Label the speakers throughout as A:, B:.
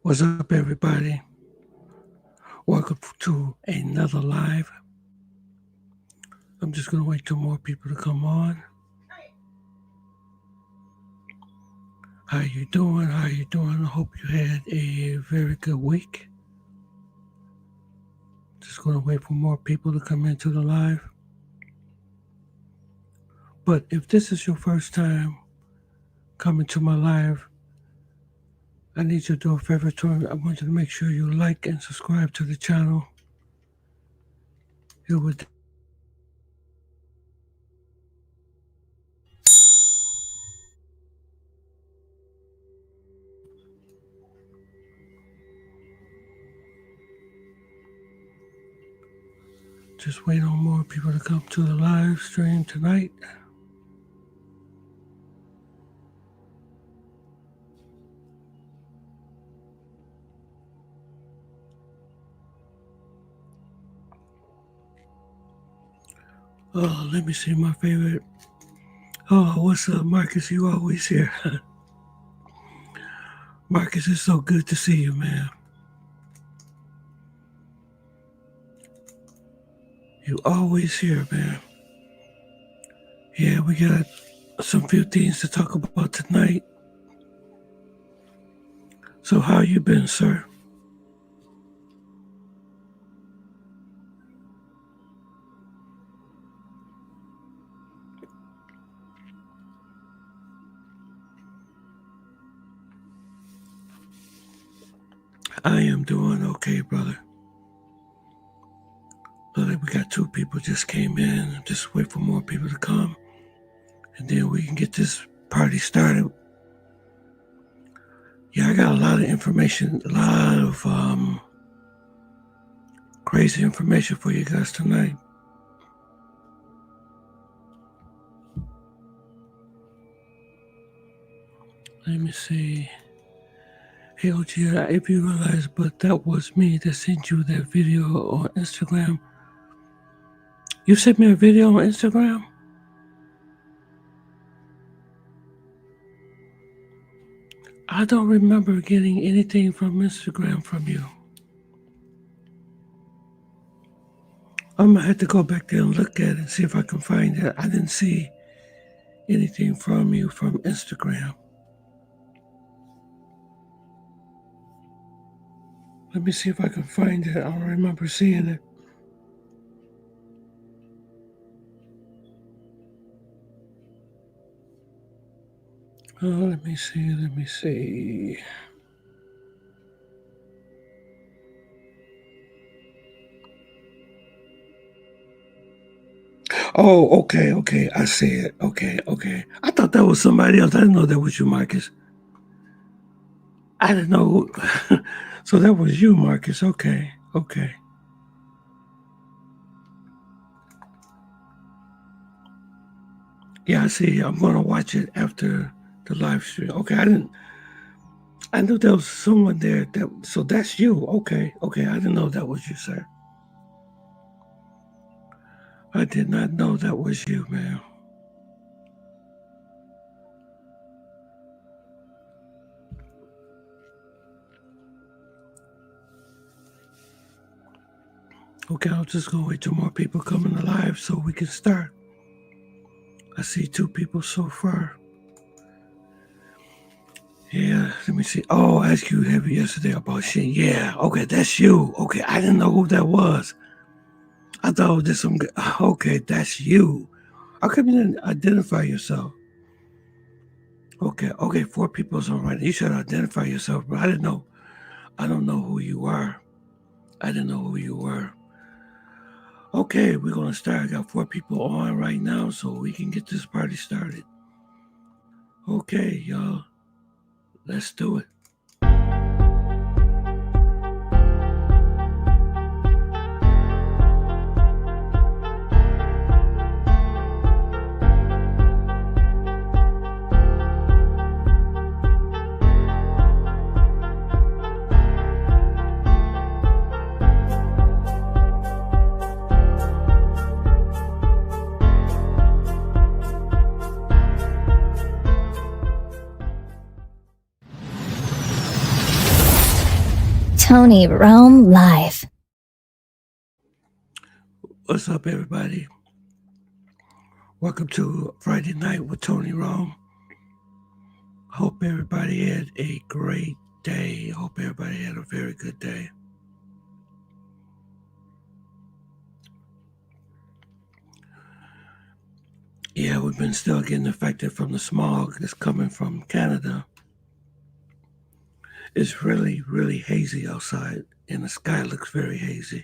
A: What's up, everybody? Welcome to another live. I'm just going to wait till more people to come on. How you doing? How you doing? I hope you had a very good week. Just going to wait for more people to come into the live. But if this is your first time coming to my live, I need you to do a favor to me. I want you to make sure you like and subscribe to the channel. It would just wait on more people to come to the live stream tonight. Oh, let me see my favorite. Oh, what's up, Marcus? You always here. Marcus, it's so good to see you, man. You always here, man. Yeah, we got some few things to talk about tonight. So how you been, sir? I am doing okay, brother. Look like we got 2 people just came in. Just wait for more people to come. And then we can get this party started. Yeah, I got a lot of information, a lot of crazy information for you guys tonight. Let me see. Hey, OG, if you realize, but that was me that sent you that video on Instagram. You sent me a video on Instagram? I don't remember getting anything from Instagram from you. I'm going to have to go back there and look at it and see if I can find it. I didn't see anything from you from Instagram. Let me see if I can find it. I don't remember seeing it. Oh, let me see. Oh, okay. I see it. Okay. I thought that was somebody else. I didn't know that was you, Marcus. I didn't know. So that was you, Marcus. Okay. Yeah, I see. I'm going to watch it after the live stream. Okay, I knew there was someone there. So that's you. Okay. I didn't know that was you, sir. I did not know that was you, man. Okay, I'll just go wait till more people come in the live so we can start. I see 2 people so far. Yeah, let me see. Oh, I asked you heavy yesterday about shit. Yeah, okay, that's you. Okay, I didn't know who that was. I thought it was just some. Okay, that's you. How come you didn't identify yourself? Okay, 4 people's all right. You should identify yourself, but I didn't know. I don't know who you are. I didn't know who you were. Okay, we're gonna start. I got 4 people on right now, so we can get this party started. Okay, y'all. Let's do it.
B: Tony Rome Live.
A: What's up, everybody? Welcome to Friday Night with Tony Rome. Hope everybody had a great day. Hope everybody had a very good day. Yeah, we've been still getting affected from the smog that's coming from Canada. It's really, really hazy outside, and the sky looks very hazy.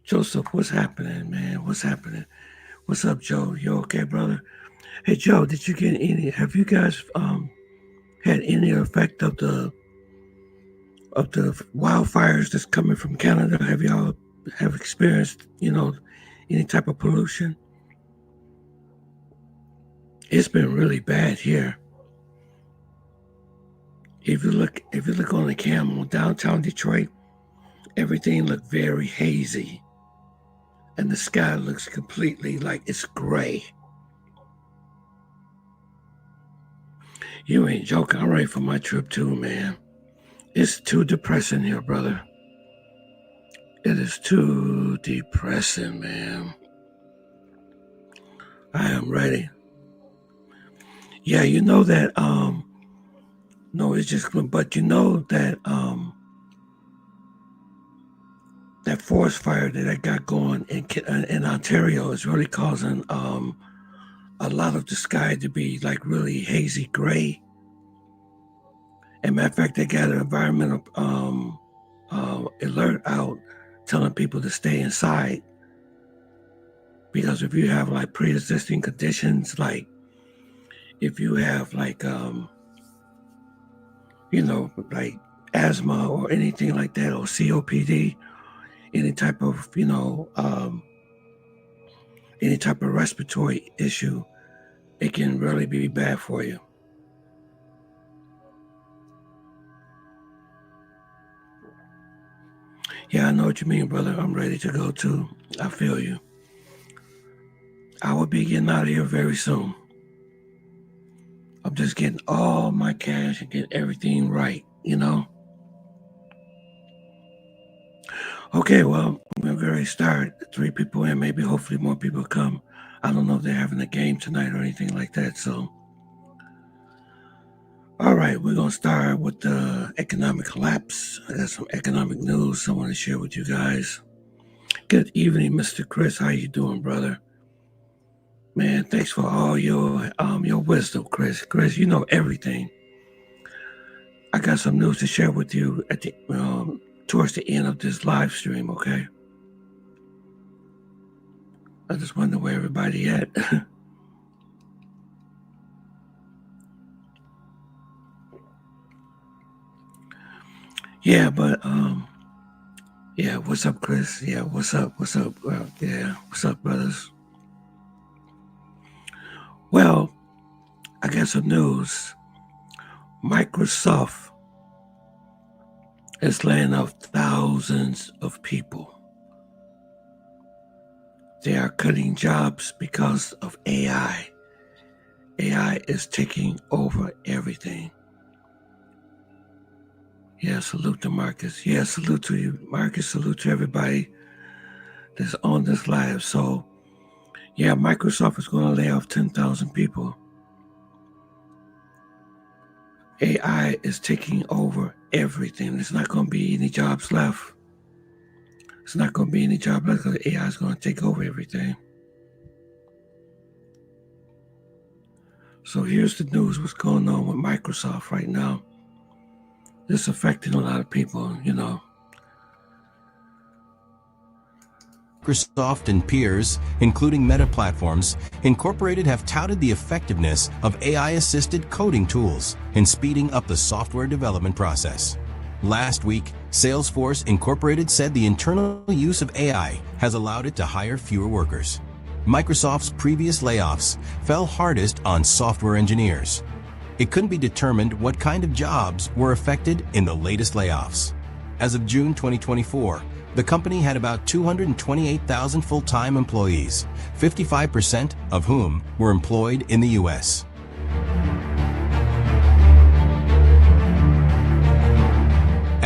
A: Joseph, what's happening, man? What's happening? What's up, Joe? You okay, brother? Hey, Joe, did you get any? Have you guys had any effect of the wildfires that's coming from Canada? Have y'all have experienced, any type of pollution? It's been really bad here. If you look on the camera, downtown Detroit, everything looked very hazy, and the sky looks completely like it's gray. You ain't joking. I'm ready for my trip too, man. It's too depressing here, brother. It is too depressing, man. I am ready. Yeah, you know that, no, it's just, but you know that, that forest fire that I got going in Ontario is really causing, a lot of the sky to be like really hazy gray. And matter of fact, they got an environmental, alert out telling people to stay inside. Because if you have like pre-existing conditions, like if you have like, like asthma or anything like that, or COPD, any type of, any type of respiratory issue, it can really be bad for you. Yeah, I know what you mean, brother. I'm ready to go too. I feel you. I will be getting out of here very soon. I'm just getting all my cash and getting everything right, Okay, well, we're going to start. 3 people in, maybe hopefully more people come. I don't know if they're having a game tonight or anything like that, so. All right, we're going to start with the economic collapse. I got some economic news I want to share with you guys. Good evening, Mr. Chris. How you doing, brother? Man, thanks for all your wisdom, Chris. Chris, you know everything. I got some news to share with you at the towards the end of this live stream, okay? I just wonder where everybody at. Yeah, but yeah, what's up, Chris? Yeah, what's up? Yeah, what's up, brothers? Well, I got some news. Microsoft is laying off thousands of people. They are cutting jobs because of AI. AI is taking over everything. Yeah, salute to Marcus. Yeah, salute to you, Marcus. Salute to everybody that's on this live. So, yeah, Microsoft is going to lay off 10,000 people. AI is taking over everything. There's not going to be any jobs left. It's not going to be any job left because AI is going to take over everything. So here's the news, what's going on with Microsoft right now. This affecting a lot of people,
C: Microsoft and peers, including Meta Platforms, Incorporated have touted the effectiveness of AI-assisted coding tools in speeding up the software development process. Last week, Salesforce Incorporated said the internal use of AI has allowed it to hire fewer workers. Microsoft's previous layoffs fell hardest on software engineers. It couldn't be determined what kind of jobs were affected in the latest layoffs. As of June 2024, the company had about 228,000 full-time employees, 55% of whom were employed in the U.S.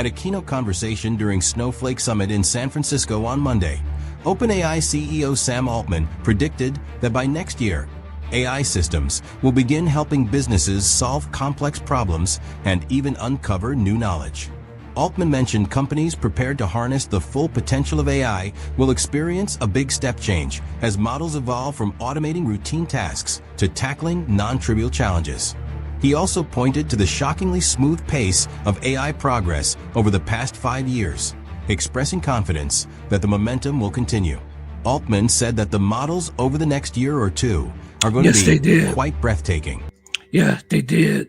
C: At a keynote conversation during Snowflake Summit in San Francisco on Monday, OpenAI CEO Sam Altman predicted that by next year, AI systems will begin helping businesses solve complex problems and even uncover new knowledge. Altman mentioned companies prepared to harness the full potential of AI will experience a big step change as models evolve from automating routine tasks to tackling non-trivial challenges. He also pointed to the shockingly smooth pace of AI progress over the past 5 years, expressing confidence that the momentum will continue. Altman said that the models over the next year or two are going to be quite breathtaking.
A: Yeah, they did.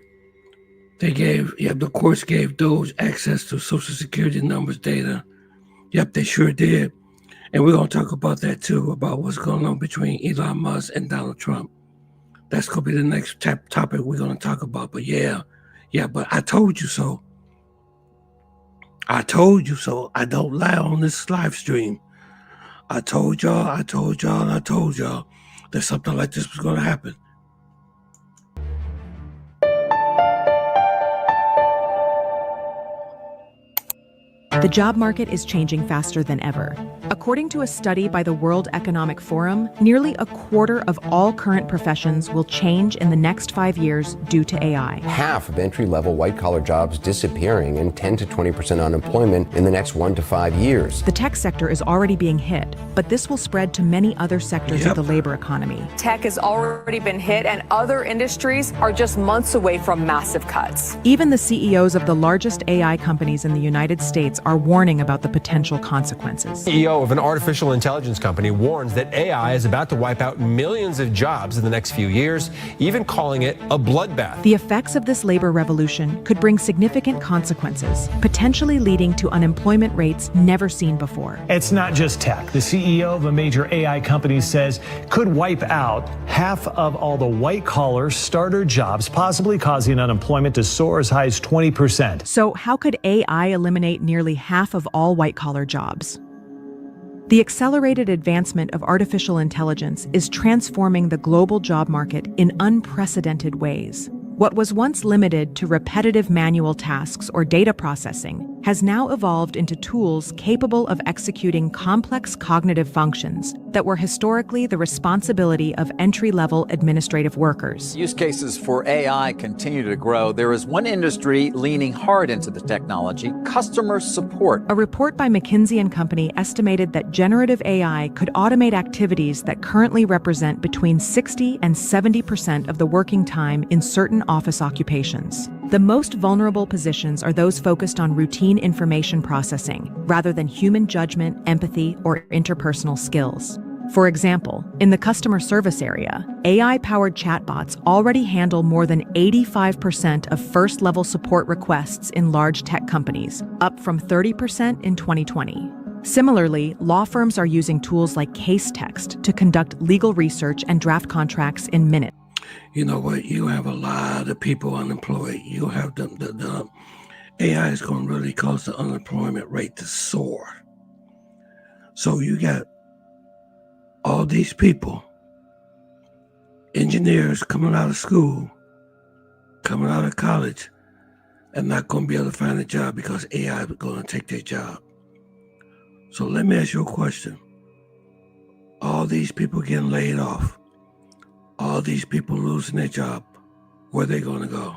A: The courts gave those access to Social Security numbers data. Yep, they sure did. And we're going to talk about that too, about what's going on between Elon Musk and Donald Trump. That's going to be the next topic we're going to talk about. But but I told you so. I told you so. I don't lie on this live stream. I told y'all that something like this was going to happen.
D: The job market is changing faster than ever. According to a study by the World Economic Forum, nearly a quarter of all current professions will change in the next 5 years due to AI.
E: Half of entry-level white-collar jobs disappearing and 10 to 20% unemployment in the next 1 to 5 years.
D: The tech sector is already being hit, but this will spread to many other sectors of the labor economy.
F: Tech has already been hit, and other industries are just months away from massive cuts.
D: Even the CEOs of the largest AI companies in the United States are warning about the potential consequences.
G: CEO of an artificial intelligence company warns that AI is about to wipe out millions of jobs in the next few years, even calling it a bloodbath.
D: The effects of this labor revolution could bring significant consequences, potentially leading to unemployment rates never seen before.
H: It's not just tech. The CEO of a major AI company says could wipe out half of all the white-collar starter jobs, possibly causing unemployment to soar as high as 20%.
D: So how could AI eliminate nearly half of all white-collar jobs? The accelerated advancement of artificial intelligence is transforming the global job market in unprecedented ways. What was once limited to repetitive manual tasks or data processing has now evolved into tools capable of executing complex cognitive functions that were historically the responsibility of entry-level administrative workers.
I: Use cases for AI continue to grow. There is one industry leaning hard into the technology: customer support.
D: A report by McKinsey & Company estimated that generative AI could automate activities that currently represent between 60 and 70% of the working time in certain office occupations. The most vulnerable positions are those focused on routine information processing, rather than human judgment, empathy, or interpersonal skills. For example, in the customer service area, AI-powered chatbots already handle more than 85% of first-level support requests in large tech companies, up from 30% in 2020. Similarly, law firms are using tools like case text to conduct legal research and draft contracts in minutes.
A: You know what? You have a lot of people unemployed. You have the AI is going to really cause the unemployment rate to soar. So you got all these people, engineers coming out of school, coming out of college, and not going to be able to find a job because AI is going to take their job. So let me ask you a question. All these people getting laid off, all these people losing their job, where are they going to go?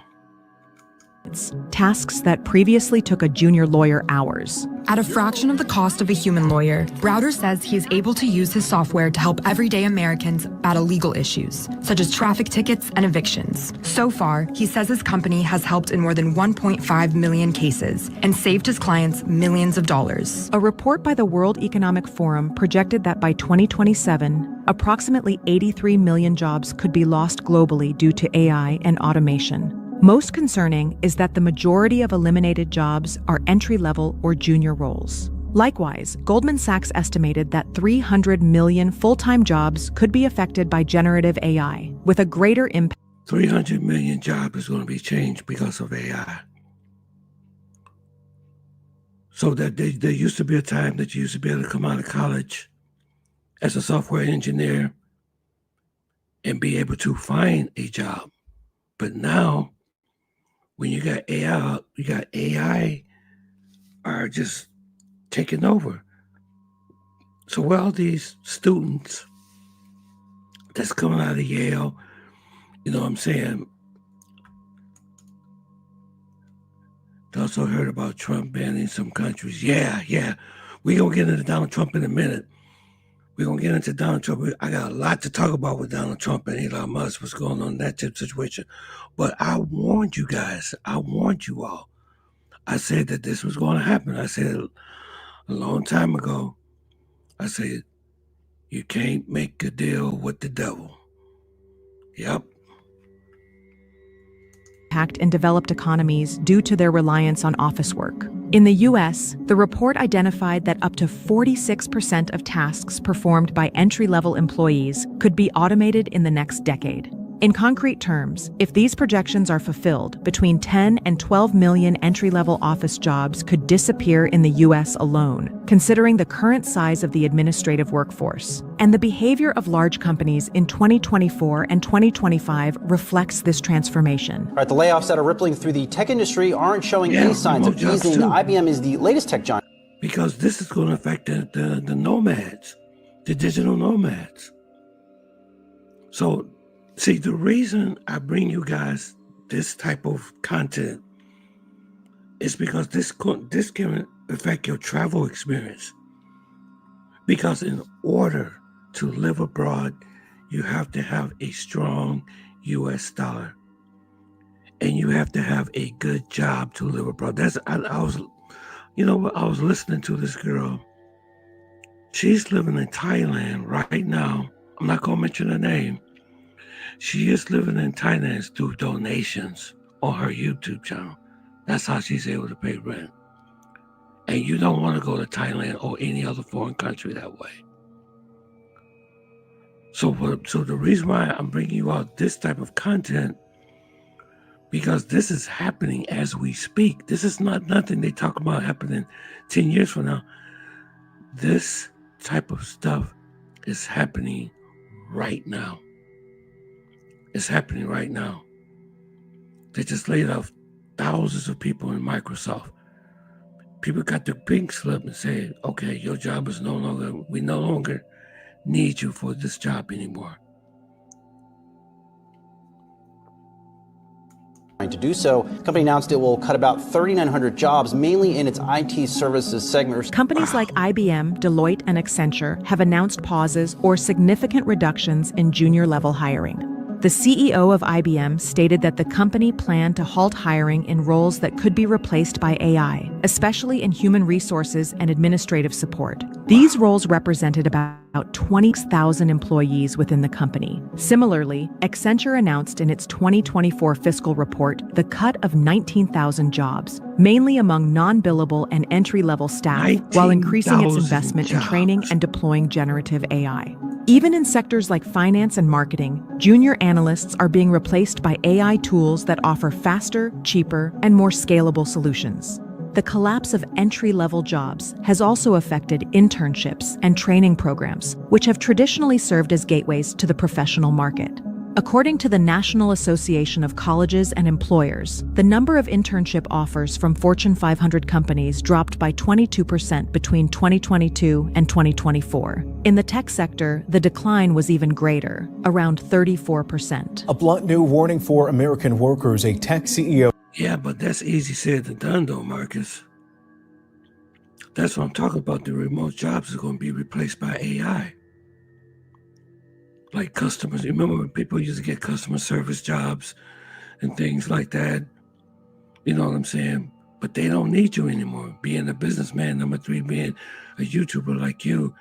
D: Tasks that previously took a junior lawyer hours.
J: At a fraction of the cost of a human lawyer, Browder says he is able to use his software to help everyday Americans battle legal issues, such as traffic tickets and evictions. So far, he says his company has helped in more than 1.5 million cases and saved his clients millions of dollars.
D: A report by the World Economic Forum projected that by 2027, approximately 83 million jobs could be lost globally due to AI and automation. Most concerning is that the majority of eliminated jobs are entry-level or junior roles. Likewise, Goldman Sachs estimated that 300 million full-time jobs could be affected by generative AI, with a greater impact.
A: 300 million jobs is going to be changed because of AI. So that there used to be a time that you used to be able to come out of college as a software engineer and be able to find a job. But now, when you got AI are just taking over. So where all these students that's coming out of Yale, you know what I'm saying? They also heard about Trump banning some countries. Yeah. We're going to get into Donald Trump in a minute. We're going to get into Donald Trump. I got a lot to talk about with Donald Trump and Elon Musk, what's going on in that type of situation. But I warned you guys. I warned you all. I said that this was going to happen. I said a long time ago, I said, you can't make a deal with the devil. Yep.
D: Impact in developed economies due to their reliance on office work. In the U.S., the report identified that up to 46% of tasks performed by entry-level employees could be automated in the next decade. In concrete terms, if these projections are fulfilled, between 10 and 12 million entry-level office jobs could disappear in the U.S. alone, considering the current size of the administrative workforce. And the behavior of large companies in 2024 and 2025 reflects this transformation.
K: All right, the layoffs that are rippling through the tech industry aren't showing any signs of easing. IBM is the latest tech giant.
A: Because this is going to affect the nomads, the digital nomads. So, see, the reason I bring you guys this type of content is because this can affect your travel experience. Because in order to live abroad, you have to have a strong U.S. dollar. And you have to have a good job to live abroad. I was listening to this girl. She's living in Thailand right now. I'm not going to mention her name. She is living in Thailand through donations on her YouTube channel. That's how she's able to pay rent. And you don't want to go to Thailand or any other foreign country that way. So the reason why I'm bringing you out this type of content, because this is happening as we speak. This is not nothing they talk about happening 10 years from now. This type of stuff is happening right now. It's happening right now. They just laid off thousands of people in Microsoft. People got their pink slip and said, okay, your job is we no longer need you for this job anymore.
K: To do so, the company announced it will cut about 3,900 jobs, mainly in its IT services segment.
D: Companies like IBM, Deloitte, and Accenture have announced pauses or significant reductions in junior-level hiring. The CEO of IBM stated that the company planned to halt hiring in roles that could be replaced by AI, especially in human resources and administrative support. These roles represented about 20,000 employees within the company. Similarly, Accenture announced in its 2024 fiscal report the cut of 19,000 jobs, mainly among non-billable and entry-level staff, while increasing its investment in training and deploying generative AI. Even in sectors like finance and marketing, junior analysts are being replaced by AI tools that offer faster, cheaper, and more scalable solutions. The collapse of entry-level jobs has also affected internships and training programs, which have traditionally served as gateways to the professional market. According to the National Association of Colleges and Employers, the number of internship offers from Fortune 500 companies dropped by 22% between 2022 and 2024. In the tech sector, the decline was even greater, around 34%.
L: A blunt new warning for American workers, a tech CEO.
A: Yeah, but that's easy said than done, though, Marcus. That's what I'm talking about. The remote jobs are going to be replaced by AI. Like customers, you remember when people used to get customer service jobs and things like that? You know what I'm saying? But they don't need you anymore. Being a businessman, number 3, being a YouTuber like you,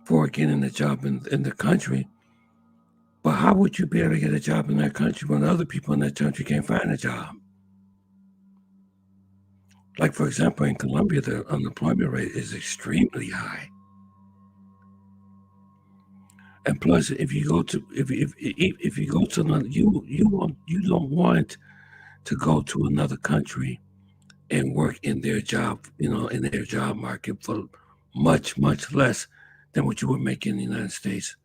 A: for getting a job in the country. But how would you be able to get a job in that country when other people in that country can't find a job? Like, for example, in Colombia, the unemployment rate is extremely high. And plus, if you go to another, you don't want to go to another country and work in their job, in their job market for much, much less than what you would make in the United States.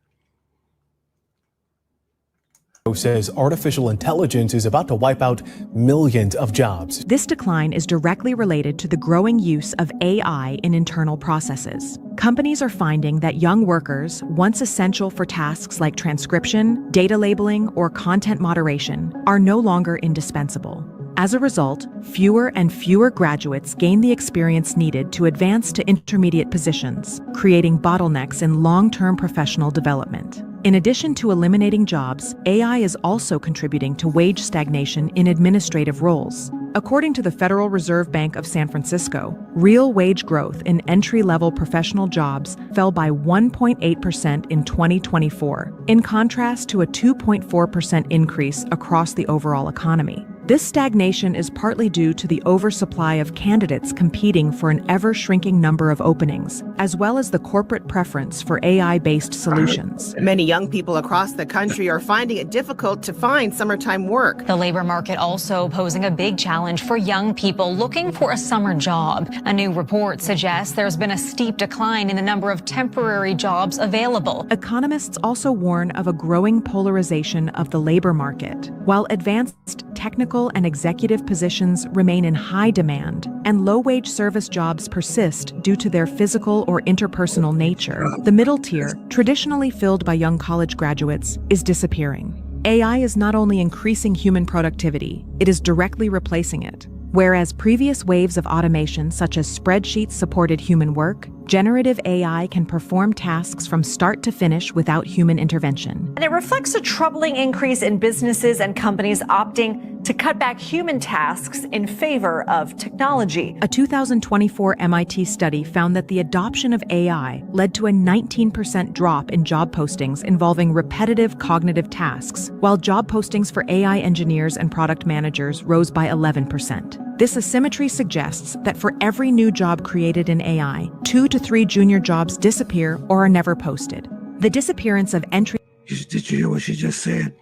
L: says artificial intelligence is about to wipe out millions of jobs.
D: This decline is directly related to the growing use of AI in internal processes. Companies are finding that young workers, once essential for tasks like transcription, data labeling, or content moderation, are no longer indispensable. As a result, fewer and fewer graduates gain the experience needed to advance to intermediate positions, creating bottlenecks in long-term professional development. In addition to eliminating jobs, AI is also contributing to wage stagnation in administrative roles. According to the Federal Reserve Bank of San Francisco, real wage growth in entry-level professional jobs fell by 1.8% in 2024, in contrast to a 2.4% increase across the overall economy. This stagnation is partly due to the oversupply of candidates competing for an ever-shrinking number of openings, as well as the corporate preference for AI-based solutions.
M: Many young people across the country are finding it difficult to find summertime work.
N: The labor market also posing a big challenge for young people looking for a summer job. A new report suggests there's been a steep decline in the number of temporary jobs available.
D: Economists also warn of a growing polarization of the labor market. While advanced technical and executive positions remain in high demand, and low-wage service jobs persist due to their physical or interpersonal nature, the middle tier, traditionally filled by young college graduates, is disappearing. AI is not only increasing human productivity, it is directly replacing it. Whereas previous waves of automation, such as spreadsheets, supported human work, generative AI can perform tasks from start to finish without human intervention.
O: And it reflects a troubling increase in businesses and companies opting to cut back human tasks in favor of technology.
D: A 2024 MIT study found that the adoption of AI led to a 19% drop in job postings involving repetitive cognitive tasks, while job postings for AI engineers and product managers rose by 11%. This asymmetry suggests that for every new job created in AI, 2 to 3 junior jobs disappear or are never posted. The disappearance of entry...
A: Did you hear what she just said?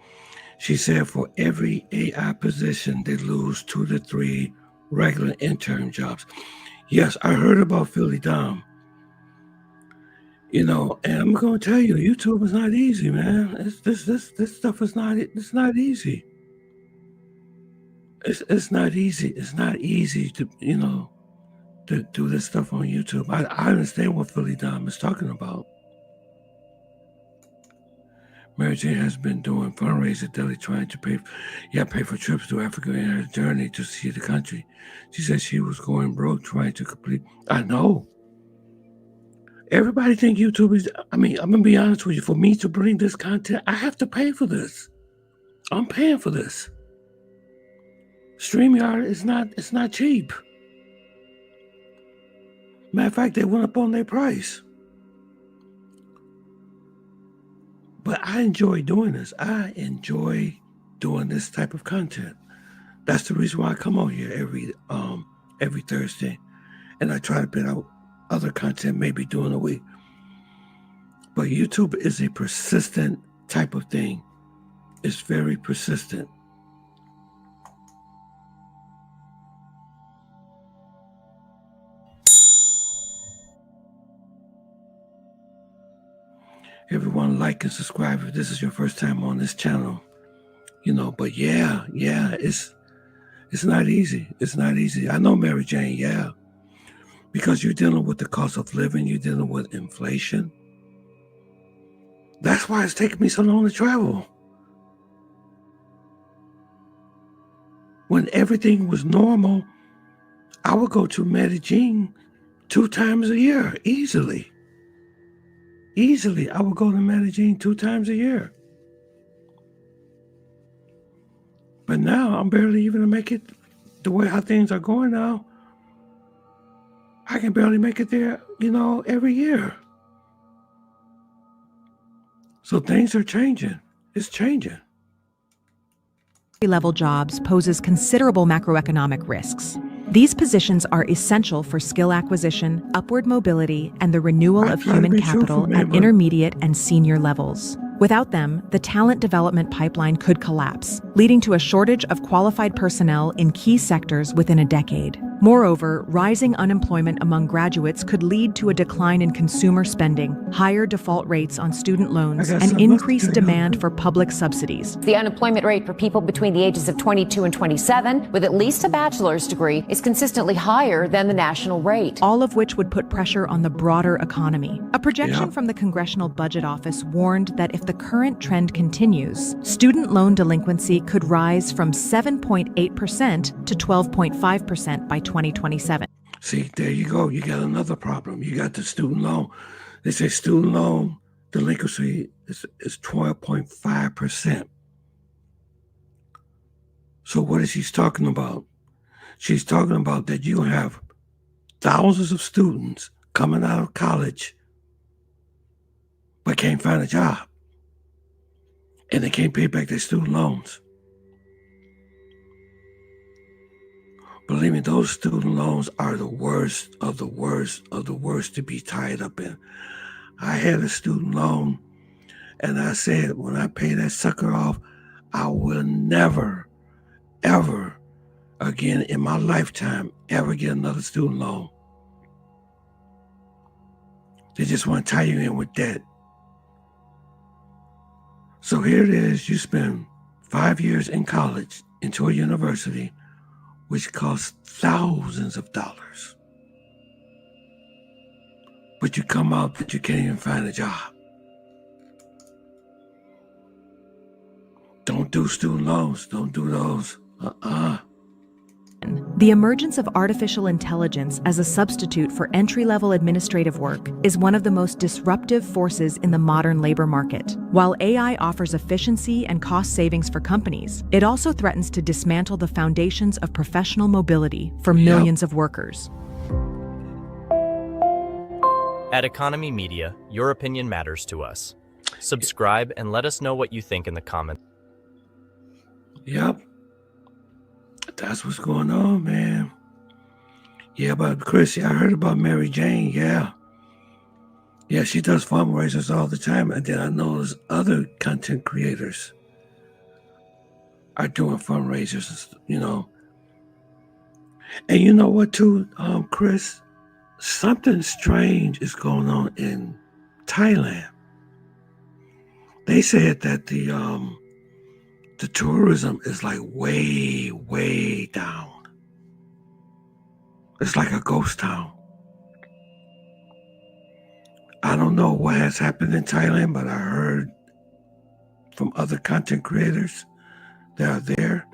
A: She said for every AI position, they lose 2 to 3 regular intern jobs. Yes, I heard about Philly Dom. You know, and I'm going to tell you, YouTube is not easy, man. This stuff is not, it's not easy. It's not easy. It's not easy to, you know, to do this stuff on YouTube. I understand what Philly Dom is talking about. Mary Jane has been doing fundraising daily, trying to pay for trips to Africa in her journey to see the country. She said she was going broke trying to complete. I know. Everybody think YouTube is, I mean, I'm going to be honest with you. For me to bring this content, I have to pay for this. I'm paying for this. StreamYard it's not cheap. Matter of fact, they went up on their price. But I enjoy doing this. I enjoy doing this type of content. That's the reason why I come on here every Thursday, and I try to put out other content maybe during the week. But YouTube is a persistent type of thing. It's very persistent. Everyone like and subscribe if this is your first time on this channel. You know, but yeah, it's not easy. It's not easy. I know, Mary Jane, yeah. Because you're dealing with the cost of living, you're dealing with inflation. That's why it's taking me so long to travel. When everything was normal, I would go to Medellin 2 times a year, easily. Easily, I would go to Medellin 2 times a year. But now, I'm barely even to make it the way how things are going now. I can barely make it there, you know, every year. So things are changing. It's changing.
D: Level jobs poses considerable macroeconomic risks. These positions are essential for skill acquisition, upward mobility, and the renewal of human capital at intermediate and senior levels. Without them, the talent development pipeline could collapse, leading to a shortage of qualified personnel in key sectors within a decade. Moreover, rising unemployment among graduates could lead to a decline in consumer spending, higher default rates on student loans, and increased demand for public subsidies.
P: The unemployment rate for people between the ages of 22 and 27 with at least a bachelor's degree is consistently higher than the national rate.
D: All of which would put pressure on the broader economy. A projection from the Congressional Budget Office warned that if the current trend continues, student loan delinquency could rise from 7.8% to 12.5% by 2027.
A: See, there you go. You got another problem. You got the student loan. They say student loan delinquency is 12.5%. So what is she talking about? She's talking about that you have thousands of students coming out of college but can't find a job. And they can't pay back their student loans. Believe me, those student loans are the worst of the worst of the worst to be tied up in. I had a student loan, and I said, when I pay that sucker off, I will never, ever again in my lifetime ever get another student loan. They just want to tie you in with debt. So here it is, you spend 5 years in college into a university, which costs thousands of dollars. But you come out, but you can't even find a job. Don't do student loans. Don't do those.
D: The emergence of artificial intelligence as a substitute for entry-level administrative work is one of the most disruptive forces in the modern labor market. While AI offers efficiency and cost savings for companies, it also threatens to dismantle the foundations of professional mobility for millions of workers.
Q: At Economy Media, your opinion matters to us. Subscribe and let us know what you think in the comments.
A: Yep. That's what's going on, man. Yeah, but Chrissy, I heard about Mary Jane, yeah. Yeah, she does fundraisers all the time. And then I know there's other content creators are doing fundraisers, you know. And you know what, too, Chris? Something strange is going on in Thailand. They said that the tourism is like way, way down. It's like a ghost town. I don't know what has happened in Thailand, but I heard from other content creators that are there.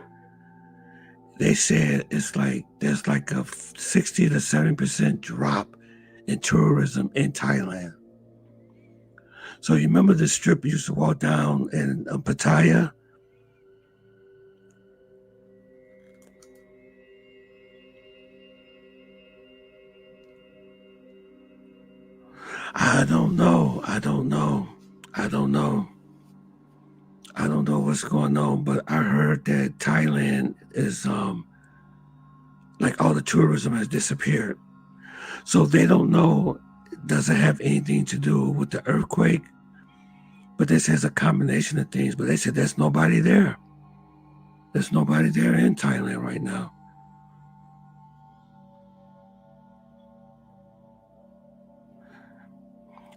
A: They said it's like there's like a 60 to 70% drop in tourism in Thailand. So you remember the strip you used to walk down in Pattaya? I don't know what's going on, but I heard that Thailand is like all the tourism has disappeared. So they don't know, does it have anything to do with the earthquake? But this has a combination of things. But they said there's nobody there. There's nobody there in Thailand right now.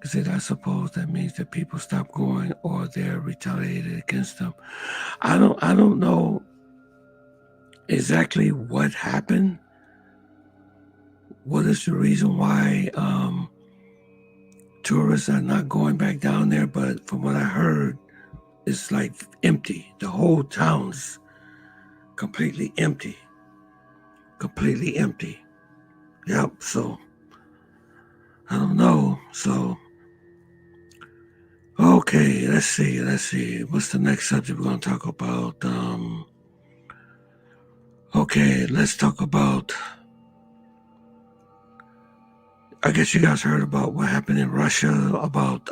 A: I said, I suppose that means that people stop going or they're retaliated against them. I don't know exactly what happened. What is the reason why tourists are not going back down there? But from what I heard, it's like empty. The whole town's completely empty. Completely empty. Yep, so I don't know. So okay, let's see. What's the next subject we're going to talk about? Okay, let's talk about, I guess you guys heard about what happened in Russia, about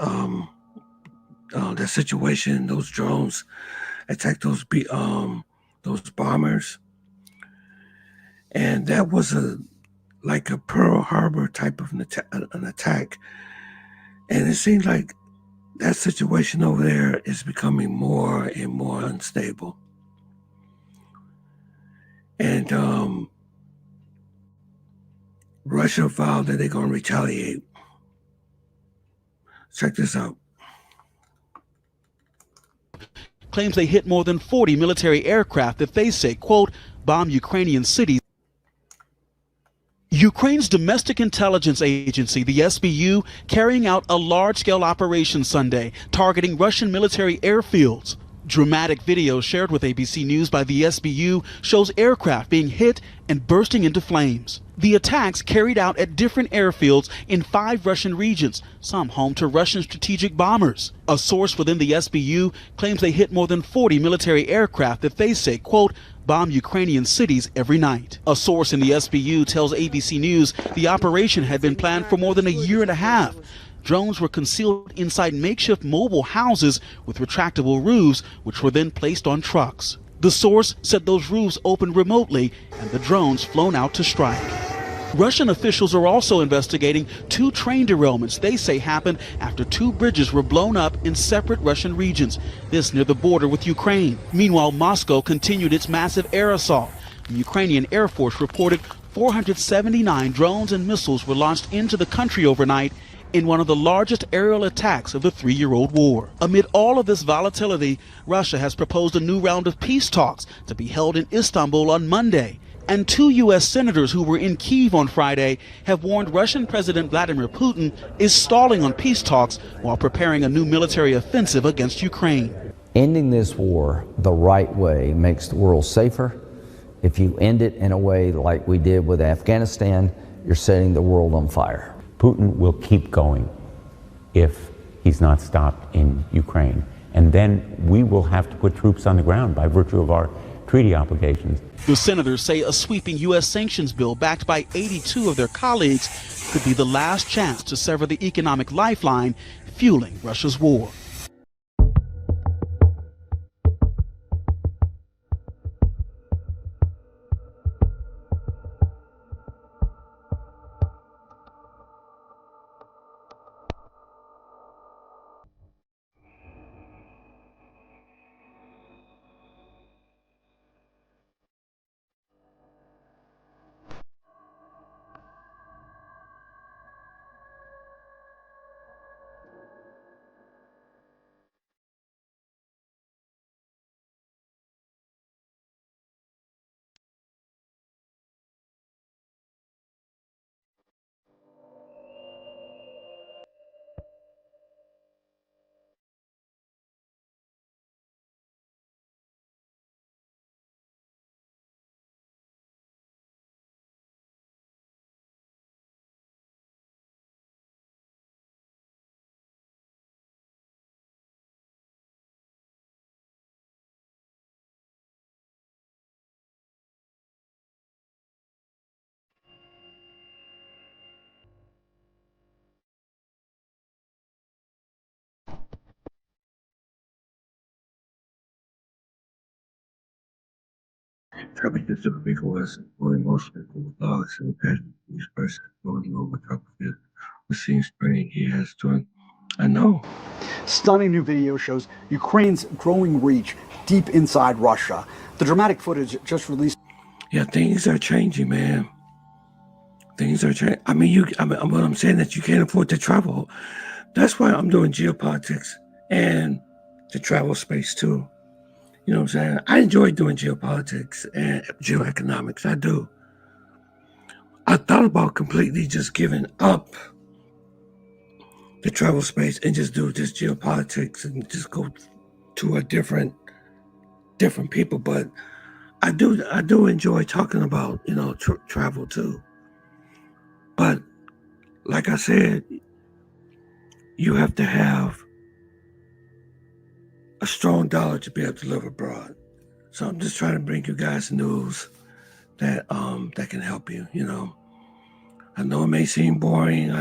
A: that situation, those drones attacked those bombers. And that was like a Pearl Harbor type of an attack. And it seems like that situation over there is becoming more and more unstable. And Russia vowed that they're going to retaliate. Check this out.
R: Claims they hit more than 40 military aircraft that they say, quote, bomb Ukrainian cities. Ukraine's domestic intelligence agency, the SBU, carrying out a large-scale operation Sunday, targeting Russian military airfields. Dramatic video shared with ABC News by the SBU shows aircraft being hit and bursting into flames. The attacks carried out at different airfields in 5 Russian regions, some home to Russian strategic bombers. A source within the SBU claims they hit more than 40 military aircraft that they say, quote, bomb Ukrainian cities every night. A source in the SBU tells ABC News the operation had been planned for more than a year and a half. Drones were concealed inside makeshift mobile houses with retractable roofs, which were then placed on trucks. The source said those roofs opened remotely and the drones flown out to strike. Russian officials are also investigating 2 train derailments they say happened after 2 bridges were blown up in separate Russian regions, this near the border with Ukraine. Meanwhile, Moscow continued its massive air assault. The Ukrainian Air Force reported 479 drones and missiles were launched into the country overnight in one of the largest aerial attacks of the 3-year-old war. Amid all of this volatility, Russia has proposed a new round of peace talks to be held in Istanbul on Monday. And 2 U.S. senators who were in Kyiv on Friday have warned Russian President Vladimir Putin is stalling on peace talks while preparing a new military offensive against Ukraine.
S: Ending this war the right way makes the world safer. If you end it in a way like we did with Afghanistan, you're setting the world on fire.
T: Putin will keep going if he's not stopped in Ukraine. And then we will have to put troops on the ground by virtue of our treaty obligations.
R: The senators say a sweeping U.S. sanctions bill backed by 82 of their colleagues could be the last chance to sever the economic lifeline fueling Russia's war.
A: Traffic is typically was for most people with dogs and pets. Each person going over top of it was seen spraying he has doing. I know.
U: Stunning new video shows Ukraine's growing reach deep inside Russia. The dramatic footage just released.
A: Yeah, things are changing, man. Things are changing. I mean, what I'm saying that you can't afford to travel. That's why I'm doing geopolitics and the travel space too. You know what I'm saying? I enjoy doing geopolitics and geoeconomics. I do. I thought about completely just giving up the travel space and just do just geopolitics and just go to a different people. But I do enjoy talking about, travel too. But like I said, you have to have a strong dollar to be able to live abroad. So I'm just trying to bring you guys news that that can help you, I know it may seem boring,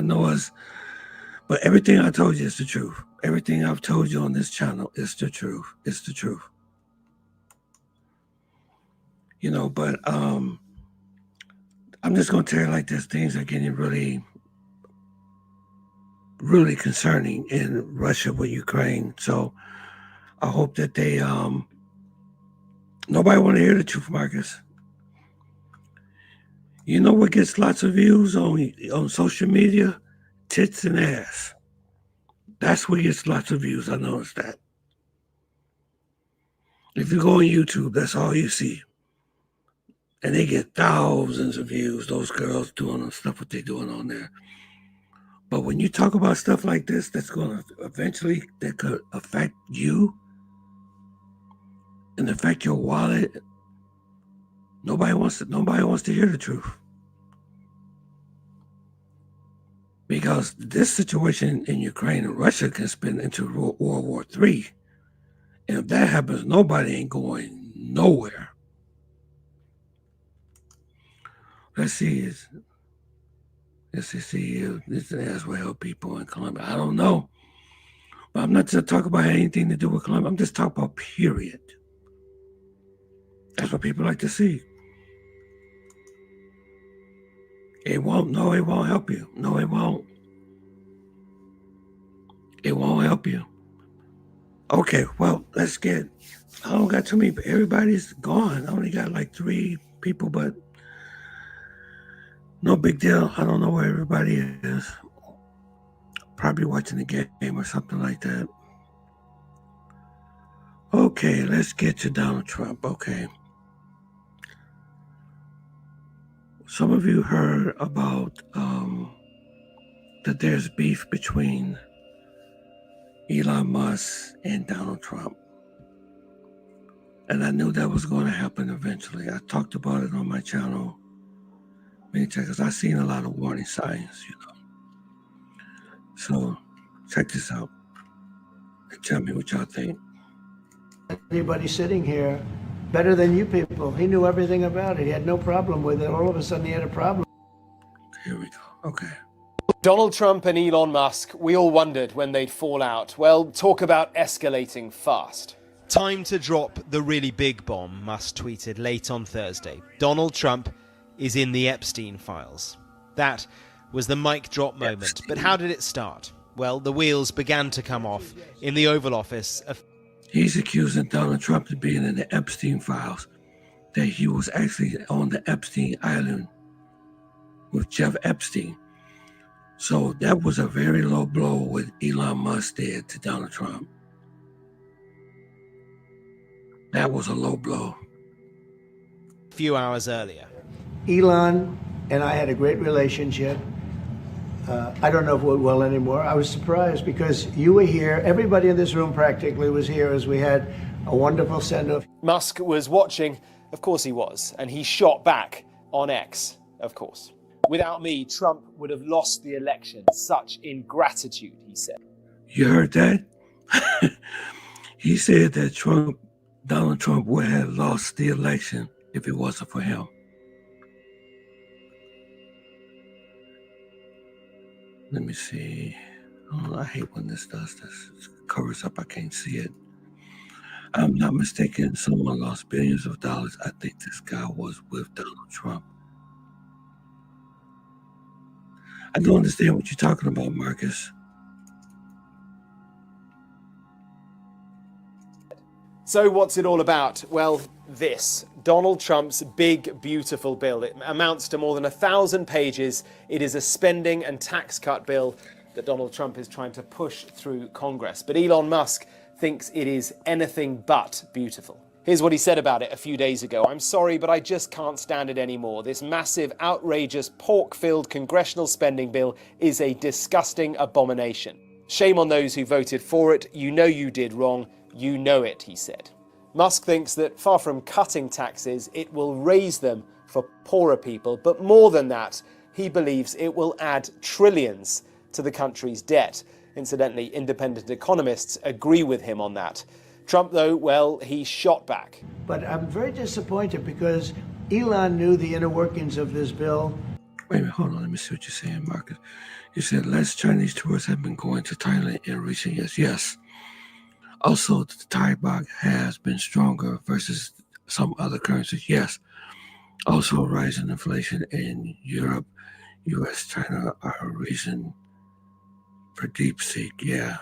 A: but everything I told you is the truth. Everything I've told you on this channel is the truth. It's the truth. But I'm just gonna tell you like this, things are getting really, really concerning in Russia with Ukraine. So I hope that they nobody want to hear the truth, Marcus. You know what gets lots of views on social media? Tits and ass. That's what gets lots of views. I noticed that. If you go on YouTube, that's all you see. And they get thousands of views, those girls doing the stuff what they're doing on there. But when you talk about stuff like this, that's going to eventually, that could affect you and affect your wallet. Nobody wants to hear the truth. Because this situation in Ukraine and Russia can spin into World War III. And if that happens, nobody ain't going nowhere. Let's see. This ass will help people in Colombia. I don't know. But I'm not just talking about anything to do with Colombia. I'm just talking about period. That's what people like to see. It won't help you. No, it won't. It won't help you. Okay, well, let's get, I don't got too many, but everybody's gone. I only got like 3 people, but no big deal. I don't know where everybody is. Probably watching the game or something like that. Okay, let's get to Donald Trump. Okay. Some of you heard about that there's beef between Elon Musk and Donald Trump. And I knew that was going to happen eventually. I talked about it on my channel many times because I've seen a lot of warning signs, you know. So check this out and tell me what y'all think.
B: Anybody sitting here better than you people. He knew everything about it. He had no problem with it. All of a sudden he had a problem.
A: Here we go. Okay.
V: Donald Trump and Elon Musk, we all wondered when they'd fall out. Well, talk about escalating fast.
W: Time to drop the really big bomb, Musk tweeted late on Thursday. Donald Trump is in the Epstein files. That was the mic drop moment. But how did it start? Well, the wheels began to come off in the Oval Office.
A: He's accusing Donald Trump of being in the Epstein files, that he was actually on the Epstein Island with Jeff Epstein. So that was a very low blow what Elon Musk did to Donald Trump. That was a low blow.
W: A few hours earlier.
B: Elon and I had a great relationship. I don't know if we're well anymore. I was surprised because you were here. Everybody in this room practically was here as we had a wonderful send-off.
V: Musk was watching. Of course he was. And he shot back on X, of course. Without me, Trump would have lost the election. Such ingratitude, he said.
A: You heard that? He said that Donald Trump would have lost the election if it wasn't for him. Let me see. Oh, I hate when this does this. It covers up. I can't see it. I'm not mistaken. Someone lost billions of dollars. I think this guy was with Donald Trump. I don't understand what you're talking about, Marcus.
V: So what's it all about? Well, this. Donald Trump's big, beautiful bill. It amounts to more than 1,000 pages. It is a spending and tax cut bill that Donald Trump is trying to push through Congress. But Elon Musk thinks it is anything but beautiful. Here's what he said about it a few days ago. "I'm sorry, but I just can't stand it anymore. This massive, outrageous, pork-filled congressional spending bill is a disgusting abomination. Shame on those who voted for it. You know you did wrong. You know it," he said. Musk thinks that far from cutting taxes, it will raise them for poorer people. But more than that, he believes it will add trillions to the country's debt. Incidentally, independent economists agree with him on that. Trump, though, well, he shot back.
B: But I'm very disappointed because Elon knew the inner workings of this bill.
A: Wait a minute, hold on. Let me see what you're saying, Marcus. You said less Chinese tourists have been going to Thailand in recent years. Yes. Also, the Thai baht has been stronger versus some other currencies. Yes. Also, rising inflation in Europe, U.S., China are a reason for deep seek. Yeah.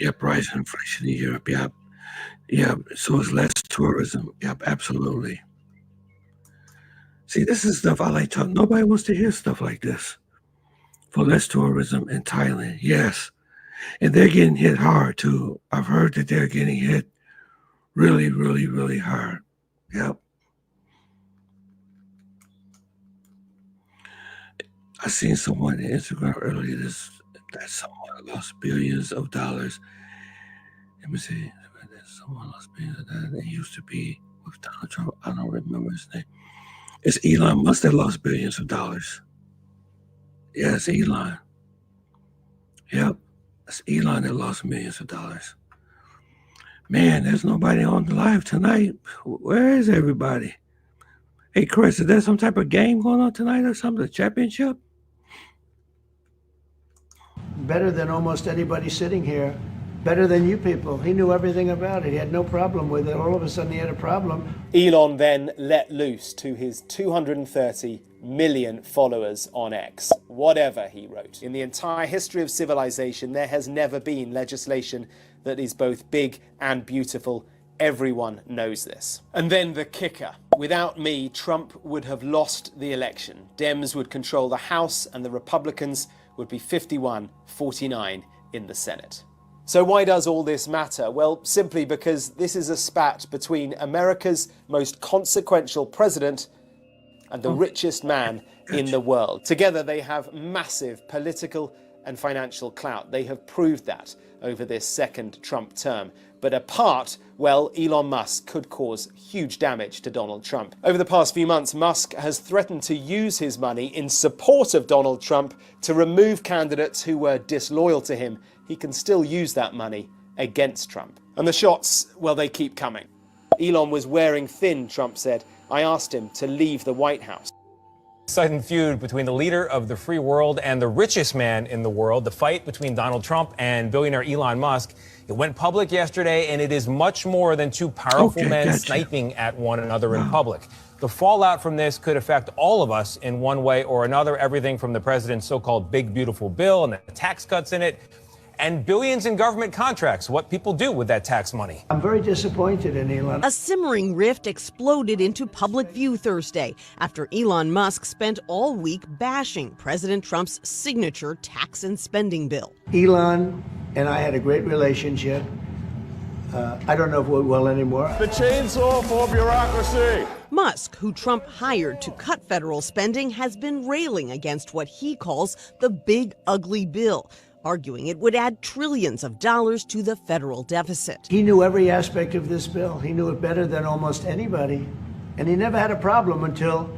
A: Yep, rising inflation in Europe. Yep. Yeah. So it's less tourism. Yep, absolutely. See, this is stuff I like talking. Nobody wants to hear stuff like this. For less tourism in Thailand, yes. And they're getting hit hard, too. I've heard that they're getting hit really, really, really hard. Yep. I seen someone on Instagram earlier that someone lost billions of dollars. Let me see. Someone lost billions of dollars. It used to be with Donald Trump. I don't remember his name. It's Elon Musk that lost billions of dollars. Yeah, it's Elon. Yep. It's Elon that lost millions of dollars. Man, there's nobody on the live tonight. Where is everybody? Hey, Chris, is there some type of game going on tonight or something? A championship?
B: Better than almost anybody sitting here. Better than you people. He knew everything about it. He had no problem with it. All of a sudden he had a problem.
V: Elon then let loose to his 230 million followers on X. Whatever, he wrote. In the entire history of civilization, there has never been legislation that is both big and beautiful. Everyone knows this. And then the kicker. Without me, Trump would have lost the election. Dems would control the House and the Republicans would be 51-49 in the Senate. So why does all this matter? Well, simply because this is a spat between America's most consequential president and the richest man in the world. Together, they have massive political and financial clout. They have proved that over this second Trump term. But apart, well, Elon Musk could cause huge damage to Donald Trump. Over the past few months, Musk has threatened to use his money in support of Donald Trump to remove candidates who were disloyal to him. He can still use that money against Trump. And the shots, well, they keep coming. Elon was wearing thin, Trump said. I asked him to leave the White House.
C: Sudden feud between the leader of the free world and the richest man in the world, the fight between Donald Trump and billionaire Elon Musk. It went public yesterday, and it is much more than two powerful men sniping at one another in public. The fallout from this could affect all of us in one way or another, everything from the president's so-called big, beautiful bill and the tax cuts in it, and billions in government contracts, what people do with that tax money.
B: I'm very disappointed in Elon.
M: A simmering rift exploded into public view Thursday after Elon Musk spent all week bashing President Trump's signature tax and spending bill.
B: Elon and I had a great relationship. I don't know if we're well anymore.
E: The chainsaw for bureaucracy.
M: Musk, who Trump hired to cut federal spending, has been railing against what he calls the big, ugly bill, arguing it would add trillions of dollars to the federal deficit.
B: He knew every aspect of this bill. He knew it better than almost anybody. And he never had a problem until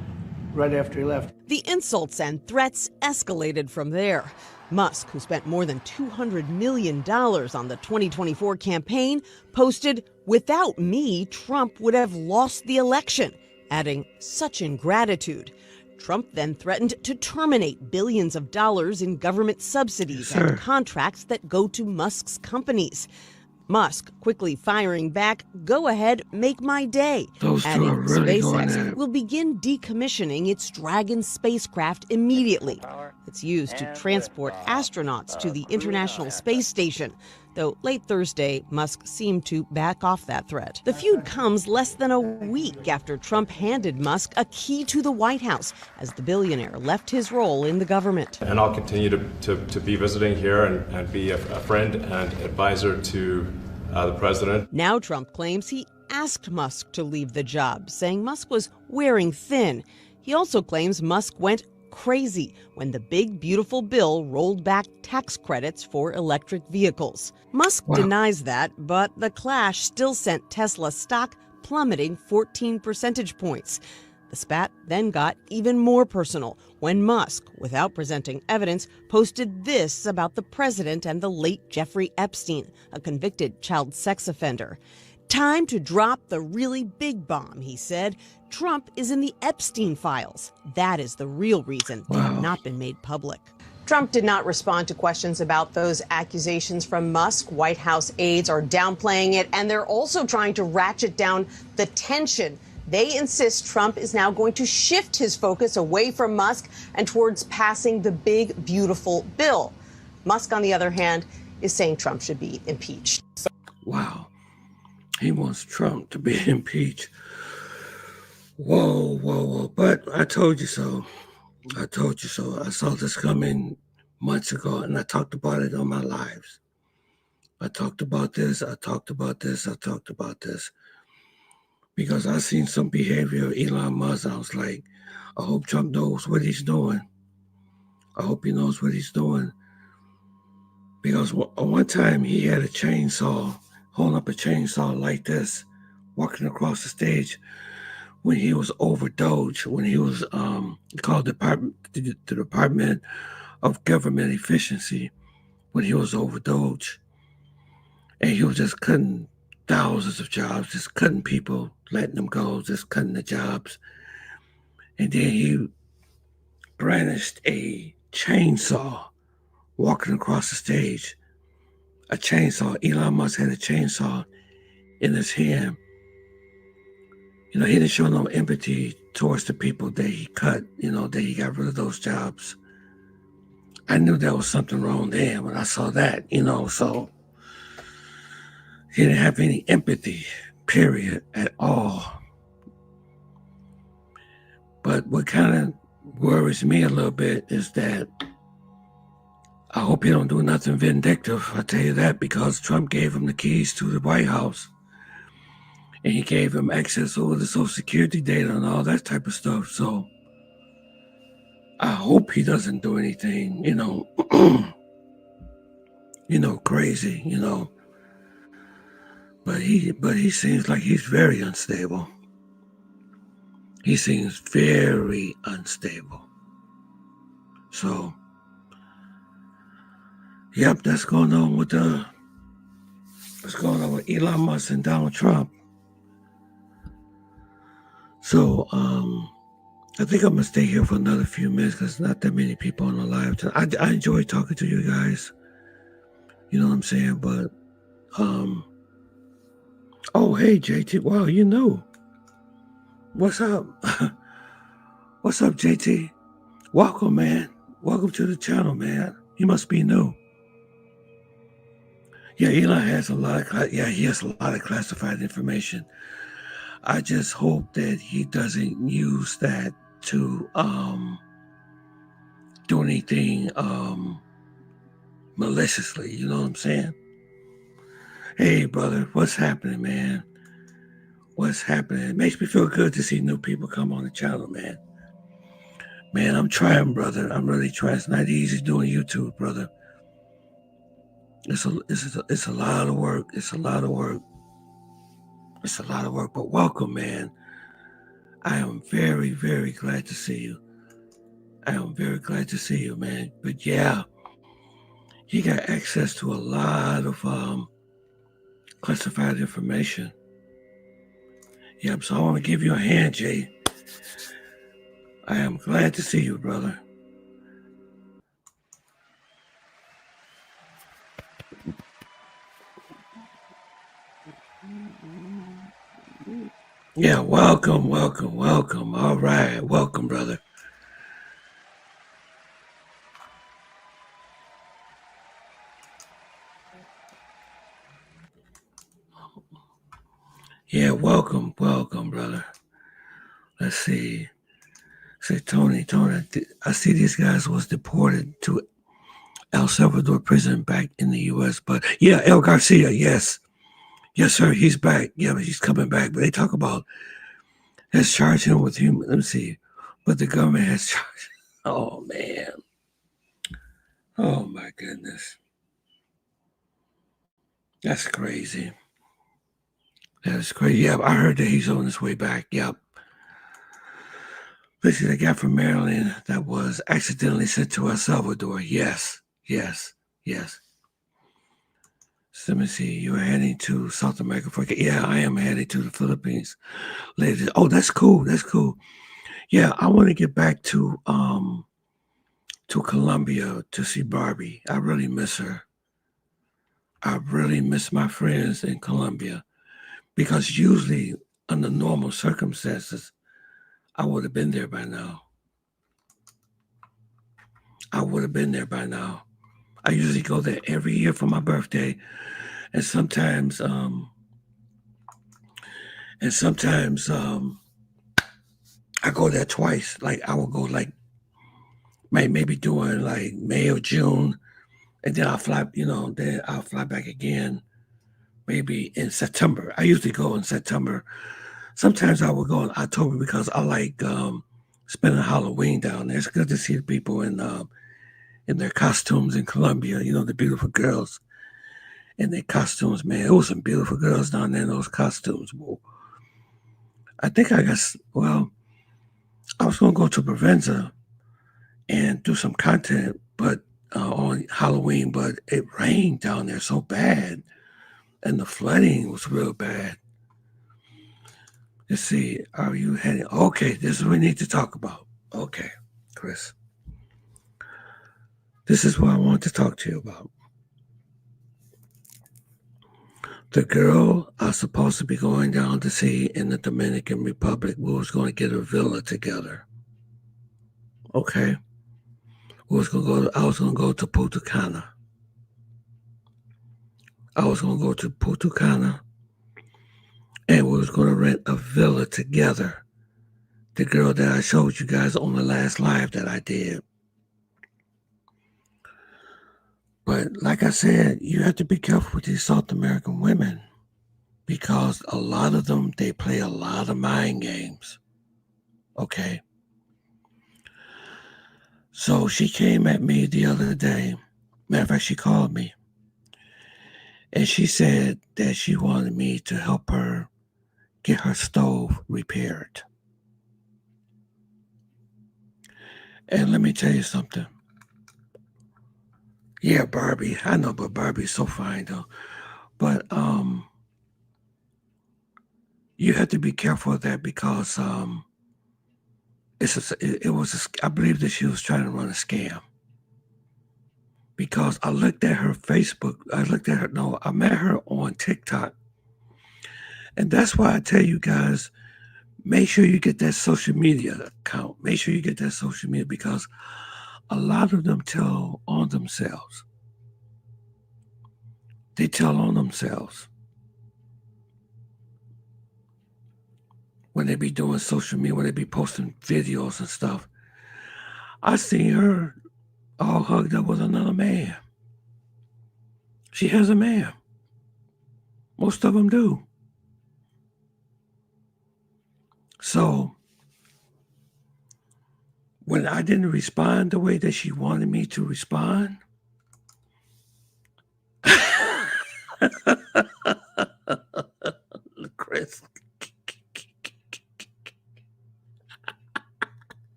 B: right after he left.
M: The insults and threats escalated from there. Musk, who spent more than $200 million on the 2024 campaign, posted, "Without me, Trump would have lost the election," adding, "Such ingratitude." Trump then threatened to terminate billions of dollars in government subsidies and contracts that go to Musk's companies. Musk quickly firing back, "Go ahead, make my day," adding SpaceX will begin decommissioning its Dragon spacecraft immediately. It's used to transport astronauts to the International Space Station. Though late Thursday, Musk seemed to back off that threat. The feud comes less than a week after Trump handed Musk a key to the White House as the billionaire left his role in the government.
F: And I'll continue to be visiting here and be a friend and advisor to the president.
M: Now Trump claims he asked Musk to leave the job, saying Musk was wearing thin. He also claims Musk went crazy when the big, beautiful bill rolled back tax credits for electric vehicles. Musk denies that, but the clash still sent Tesla stock plummeting 14 percentage points. The spat then got even more personal when Musk, without presenting evidence, posted this about the president and the late Jeffrey Epstein, a convicted child sex offender. "Time to drop the really big bomb," he said. "Trump is in the Epstein files. That is the real reason they have not been made public." Trump did not respond to questions about those accusations from Musk. White House aides are downplaying it, and they're also trying to ratchet down the tension. They insist Trump is now going to shift his focus away from Musk and towards passing the big, beautiful bill. Musk, on the other hand, is saying Trump should be impeached.
A: Wow. He wants Trump to be impeached. Whoa, whoa, whoa. But I told you so. I told you so. I saw this coming months ago, and I talked about it on my lives. I talked about this. I talked about this. I talked about this. Because I seen some behavior of Elon Musk. I was like, I hope Trump knows what he's doing. I hope he knows what he's doing. Because one time he had a chainsaw, holding up a chainsaw like this, walking across the stage when he was over Doge, when he was called the Department of Government Efficiency, when he was over Doge. And he was just cutting thousands of jobs, just cutting people, letting them go, just cutting the jobs. And then he brandished a chainsaw walking across the stage. A chainsaw. Elon Musk had a chainsaw in his hand. You know, he didn't show no empathy towards the people that he cut, you know, that he got rid of those jobs. I knew there was something wrong there when I saw that, you know, so he didn't have any empathy, period, at all. But what kind of worries me a little bit is that I hope he don't do nothing vindictive. I tell you that, because Trump gave him the keys to the White House, and he gave him access over the Social Security data and all that type of stuff. So I hope he doesn't do anything, you know, crazy, you know. But he seems like he's very unstable. He seems very unstable. So, yep, that's going on with what's going on with Elon Musk and Donald Trump. So, I think I'm gonna stay here for another few minutes because not that many people on the live. I enjoy talking to you guys. You know what I'm saying? But, oh, hey, JT. Wow, you know. What's up? What's up, JT? Welcome, man. Welcome to the channel, man. You must be new. Yeah, Elon has he has a lot of classified information. I just hope that he doesn't use that to do anything maliciously. You know what I'm saying? Hey, brother, what's happening, man? What's happening? It makes me feel good to see new people come on the channel, man. Man, I'm trying, brother. I'm really trying. It's not easy doing YouTube, brother. It's a lot of work. It's a lot of work. It's a lot of work. But welcome, man. I am very, very glad to see you. I am very glad to see you, man. But yeah, you got access to a lot of classified information. Yep, so I want to give you a hand, Jay. I am glad to see you, brother. Yeah, welcome, welcome, welcome. All right, welcome, brother. Yeah, welcome, welcome, brother. Let's see. Say, Tony, I see these guys was deported to El Salvador prison back in the U.S. But yeah, El Garcia, yes. Yes, sir, he's back. Yeah, but he's coming back. But they talk about, has charged him with human, let me see. But the government has charged, oh, man. Oh, my goodness. That's crazy. That's crazy. Yeah, I heard that he's on his way back. Yep. This is a guy from Maryland that was accidentally sent to El Salvador. Yes, yes, yes. So let me see. You are heading to South America for? Yeah, I am heading to the Philippines later. Oh, that's cool. That's cool. Yeah, I want to get back to Colombia to see Barbie. I really miss her. I really miss my friends in Colombia because usually under normal circumstances, I would have been there by now. I would have been there by now. I usually go there every year for my birthday. And sometimes And sometimes I go there twice. Like I will go like maybe during like May or June, and then I'll fly. Then I'll fly back again. Maybe in September. I usually go in September. Sometimes I will go in October because I like spending Halloween down there. It's good to see the people in their costumes in Colombia. The beautiful girls in their costumes. Man, it was some beautiful girls down there in those costumes. Well, I think I was going to go to Provenza and do some content, but on Halloween, but it rained down there so bad, and the flooding was real bad. Let's see. Are you heading? Okay, this is what we need to talk about. Okay, Chris. This is what I want to talk to you about. The girl I was supposed to be going down to see in the Dominican Republic, we was going to get a villa together. Okay. I was going to go to Punta Cana. And we was going to rent a villa together. The girl that I showed you guys on the last live that I did. But like I said, you have to be careful with these South American women because a lot of them, they play a lot of mind games. Okay. So she came at me the other day. Matter of fact, she called me. And she said that she wanted me to help her get her stove repaired. And let me tell you something. Yeah, Barbie. I know, but Barbie's so fine though. But you have to be careful of that because I believe that she was trying to run a scam. Because I looked at her Facebook. I met her on TikTok. And that's why I tell you guys, make sure you get that social media account. Make sure you get that social media because a lot of them tell on themselves. They tell on themselves when they be doing social media, when they be posting videos and stuff. I seen her all hugged up with another man. She has a man. Most of them do. So when I didn't respond the way that she wanted me to respond, Chris.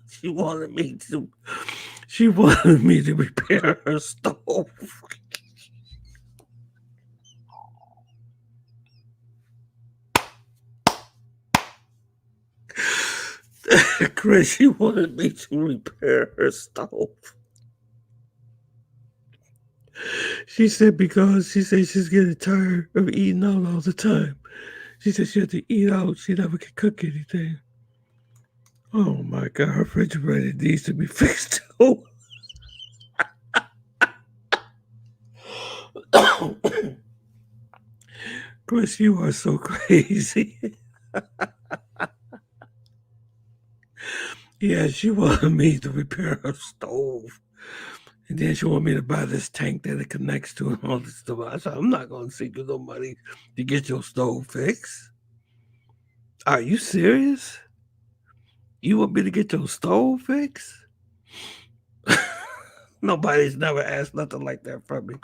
A: She wanted me to repair her stove. Chris, she wanted me to repair her stove. She said because she's getting tired of eating out all the time. She said she had to eat out. She never could cook anything. Oh my God, her refrigerator needs to be fixed too. Chris, you are so crazy. Yeah, she wanted me to repair her stove. And then she wanted me to buy this tank that it connects to and all this stuff. I said, I'm not going to seek no money to get your stove fixed. Are you serious? You want me to get your stove fixed? Nobody's never asked nothing like that from me.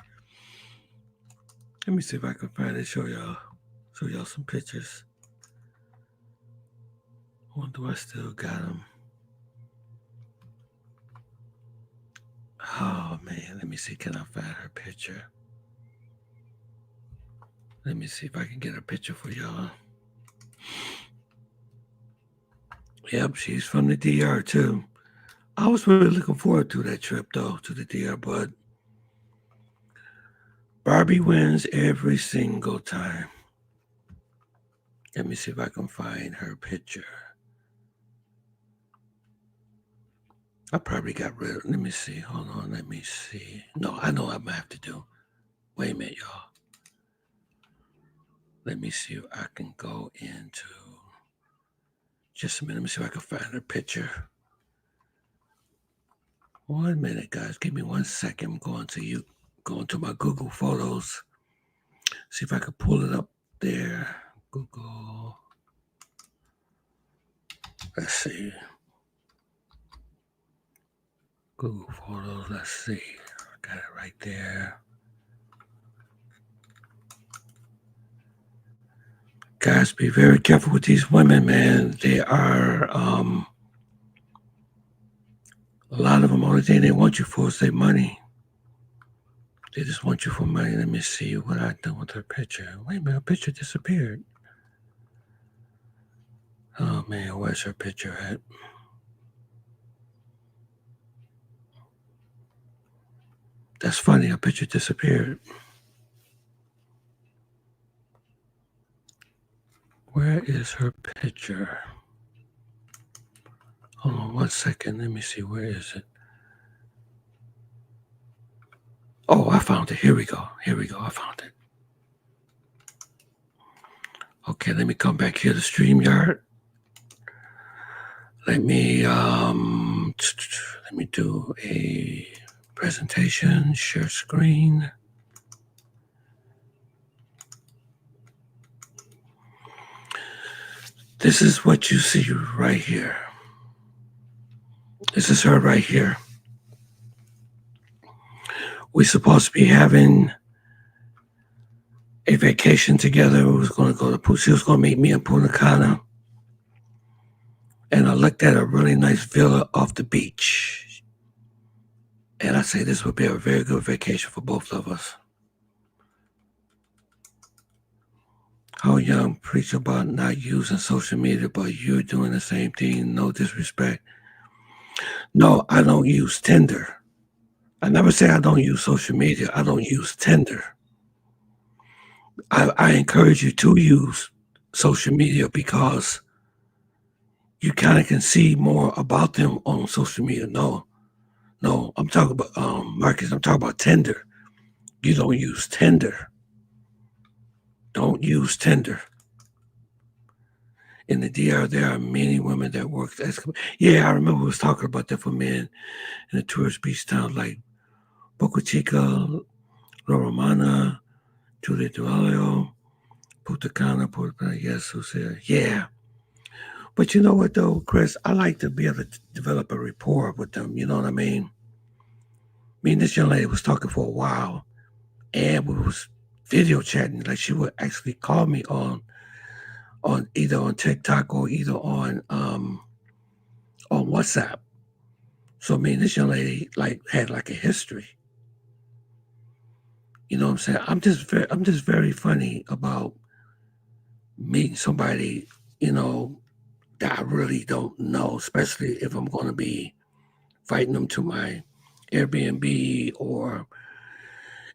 A: Let me see if I can find it, show y'all some pictures. I wonder I still got them. Oh man, let me see, can I find her picture? Let me see if I can get a picture for y'all. Yep, she's from the DR too. I was really looking forward to that trip though, to the DR, but Barbie wins every single time. Let me see if I can find her picture. I probably got rid of it. Let me see. Hold on. Let me see. No, I know what I'm going to have to do. Wait a minute, y'all. Let me see if I can go into just a minute. Let me see if I can find her picture. 1 minute, guys. Give me 1 second. I'm going to my Google Photos. See if I can pull it up there. Google. Let's see. Google Photos. Let's see. I got it right there. Guys, be very careful with these women, man. They are, a lot of them, only thing they want you for is their money. They just want you for money. Let me see what I done with her picture. Wait a minute, her picture disappeared. Oh, man, where's her picture at? That's funny, her picture disappeared. Where is her picture? Hold on 1 second. Let me see. Where is it? Oh, I found it. Here we go. I found it. Okay, let me come back here to StreamYard. Let me do a presentation, share screen. This is what you see right here. This is her right here. We're supposed to be having a vacation together. We was going to go to, she was going to meet me in Punta Cana. And I looked at a really nice villa off the beach. And I say this would be a very good vacation for both of us. How young preach about not using social media, but you're doing the same thing. No disrespect. No, I don't use Tinder. I never say I don't use social media. I don't use Tinder. I encourage you to use social media because you kind of can see more about them on social media. No, I'm talking about, Marcus, I'm talking about Tinder. You don't use Tinder. Don't use Tinder. In the DR, there are many women that work. Yeah, I remember we was talking about that for men in the tourist beach towns like Boca Chica, La Romana, Julia Dualio, Punta Cana, yes, yeah. But you know what, though, Chris? I like to be able to develop a rapport with them. You know what I mean? Me and this young lady was talking for a while, and we was video chatting. Like, she would actually call me on either on TikTok or either on WhatsApp. So me and this young lady had a history. You know what I'm saying? I'm just very funny about meeting somebody, that I really don't know, especially if I'm going to be inviting them to my Airbnb or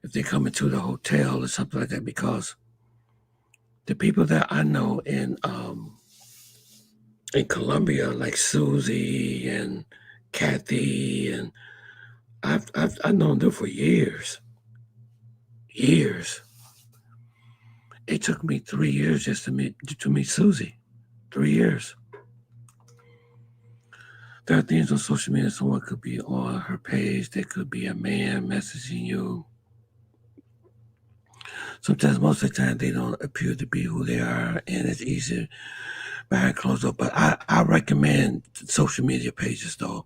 A: if they come into the hotel or something like that, because the people that I know in Colombia, like Susie and Kathy, and I've known them for years. It took me 3 years just to meet Susie. 3 years. There are things on social media. Someone could be on her page. There could be a man messaging you. Sometimes, most of the time, they don't appear to be who they are, and it's easier behind closed doors. But I recommend social media pages, though,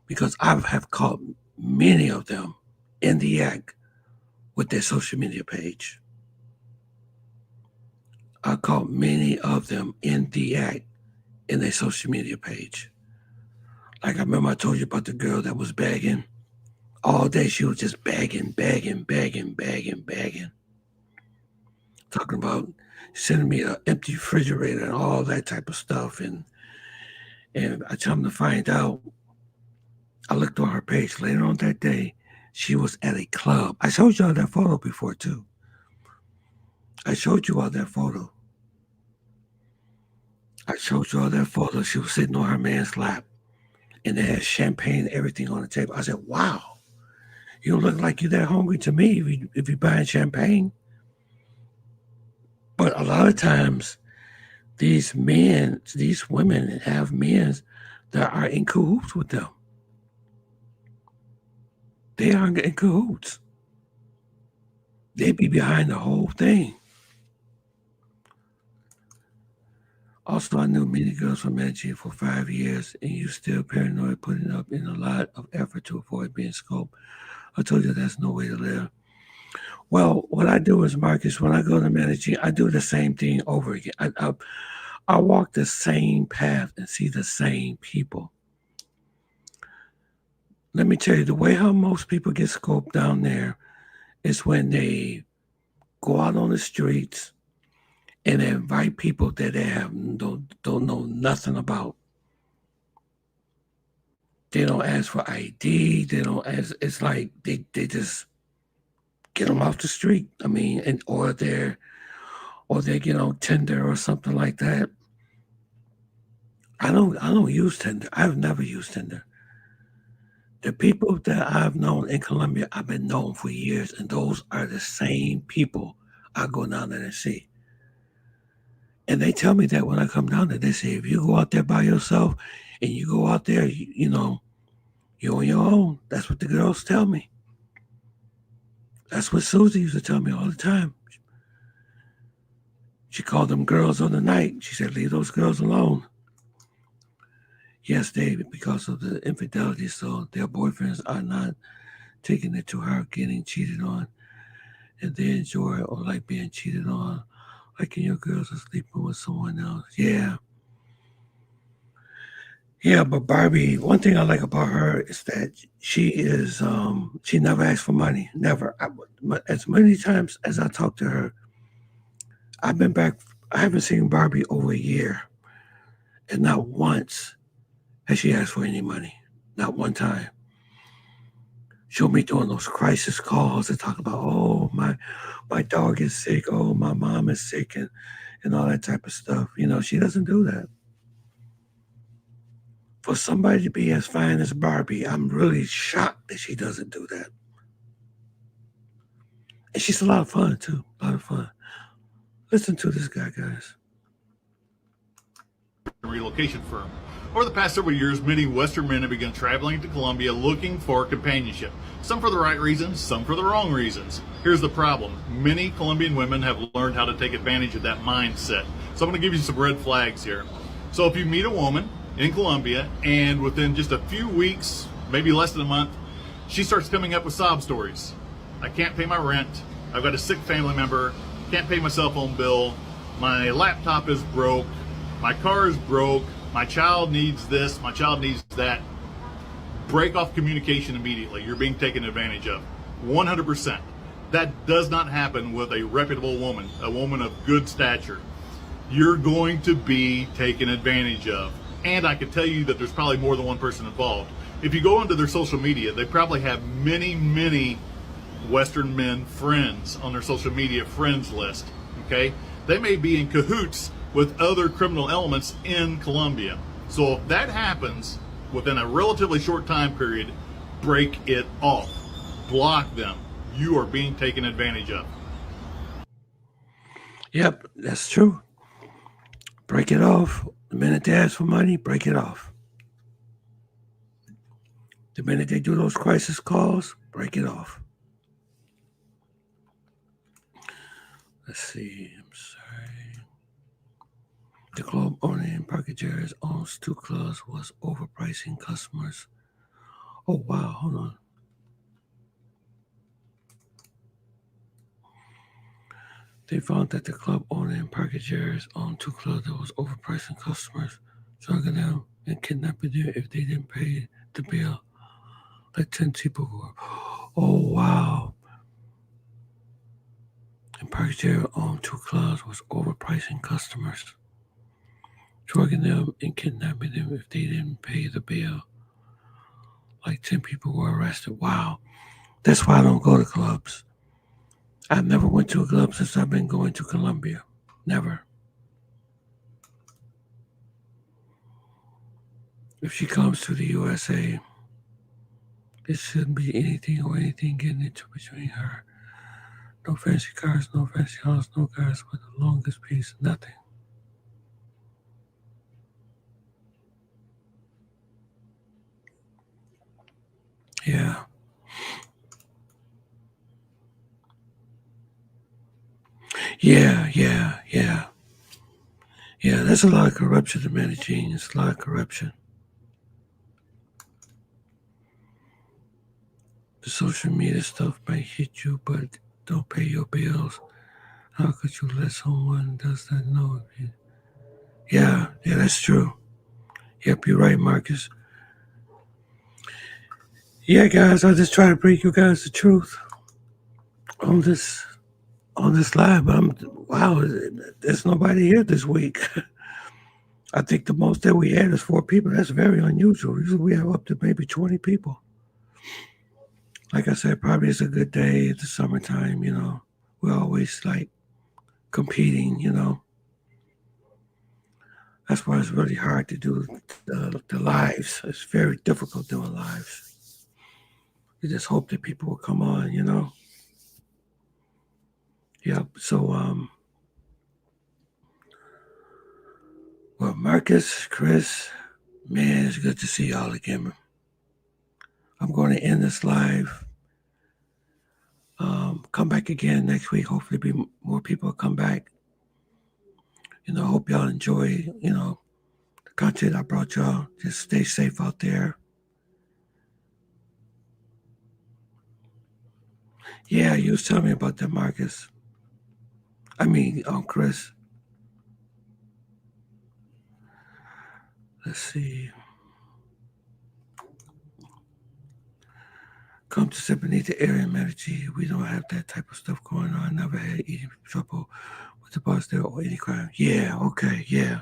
A: because I have caught many of them in the act with their social media page. I caught many of them in the act in their social media page. Like, I remember I told you about the girl that was begging. All day she was just begging. Talking about sending me an empty refrigerator and all that type of stuff. And I come to find out, I looked on her page later on that day, she was at a club. I showed y'all that photo before, too. I showed you all that photo. She was sitting on her man's lap, and they had champagne and everything on the table. I said, wow, you don't look like you're that hungry to me if you're buying champagne. But a lot of times, these men, these women have men that are in cahoots with them. They aren't in cahoots. They be behind the whole thing. Also, I knew many girls from Medellin for 5 years, and you still paranoid, putting up in a lot of effort to avoid being scoped. I told you that's no way to live. Well, what I do is, Marcus, when I go to Medellin, I do the same thing over again. I walk the same path and see the same people. Let me tell you, the way how most people get scoped down there is when they go out on the streets and invite people that they don't know nothing about. They don't ask for ID. They don't ask. It's like they just get them off the street. I mean, or they get on Tinder or something like that. I don't use Tinder. I've never used Tinder. The people that I've known in Colombia, I've been known for years, and those are the same people I go down there and see. And they tell me that when I come down there, they say, if you go out there by yourself and you go out there, you know, you're on your own. That's what the girls tell me. That's what Susie used to tell me all the time. She called them girls on the night. She said, leave those girls alone. Yes, David, because of the infidelity, so their boyfriends are not taking it to her getting cheated on, and they enjoy it or like being cheated on, like your girls are sleeping with someone else. Yeah. Yeah, but Barbie, one thing I like about her is that she is, she never asks for money, never. As many times as I talk to her, I've been back, I haven't seen Barbie over a year, and not once has she asked for any money, not one time. She'll be doing those crisis calls and talk about, oh, my dog is sick, oh, my mom is sick, and all that type of stuff. You know, she doesn't do that. For somebody to be as fine as Barbie, I'm really shocked that she doesn't do that. And she's a lot of fun, too. A lot of fun. Listen to this guy, guys.
G: Relocation firm. Over the past several years, many Western men have begun traveling to Colombia looking for companionship. Some for the right reasons, some for the wrong reasons. Here's the problem. Many Colombian women have learned how to take advantage of that mindset. So I'm going to give you some red flags here. So if you meet a woman in Colombia and within just a few weeks, maybe less than a month, she starts coming up with sob stories. I can't pay my rent. I've got a sick family member. Can't pay my cell phone bill. My laptop is broke. My car is broke. My child needs this. My child needs that. Break off communication immediately. You're being taken advantage of. 100%. That does not happen with a reputable woman, a woman of good stature. You're going to be taken advantage of. And I can tell you that there's probably more than one person involved. If you go onto their social media, they probably have many, many Western men friends on their social media friends list. Okay? They may be in cahoots with other criminal elements in Colombia. So if that happens within a relatively short time period, break it off. Block them. You are being taken advantage of.
A: Yep, that's true. Break it off. The minute they ask for money, break it off. The minute they do those crisis calls, break it off. Let's see. I'm sorry. The club owner in Parquejeres owns 2 clubs was overpricing customers. Oh, wow. Hold on. They found that the club owner in Parquejeres owned 2 clubs that was overpricing customers, drugging them and kidnapping them if they didn't pay the bill. Like 10 people were. Oh, wow. And Parquejeres owned 2 clubs was overpricing customers, drugging them and kidnapping them if they didn't pay the bill. Like 10 people were arrested. Wow. That's why I don't go to clubs. I've never went to a club since I've been going to Colombia. Never. If she comes to the USA, it shouldn't be anything or anything getting into between her. No fancy cars, no fancy house, no cars with the longest piece, nothing. Yeah. Yeah, yeah, yeah. Yeah, there's a lot of corruption in Medellin. There's a lot of corruption. The social media stuff might hit you, but don't pay your bills. How could you let someone does that know? Yeah, that's true. Yep, you're right, Marcus. Yeah, guys, I just try to bring you guys the truth on this live. But wow, there's nobody here this week. I think the most that we had is 4 people. That's very unusual. Usually we have up to maybe 20 people. Like I said, probably it's a good day. It's the summertime, We're always like competing, That's why it's really hard to do the lives. It's very difficult doing lives. You just hope that people will come on, Yep. So, well, Marcus, Chris, man, it's good to see y'all again. I'm going to end this live. Come back again next week. Hopefully, more people come back. Hope y'all enjoy, the content I brought y'all. Just stay safe out there. Yeah, you was telling me about that, Marcus. I mean, Chris. Let's see. Come to sit beneath the area Medici. We don't have that type of stuff going on. Never had any trouble with the bus there or any crime. Yeah, okay, yeah.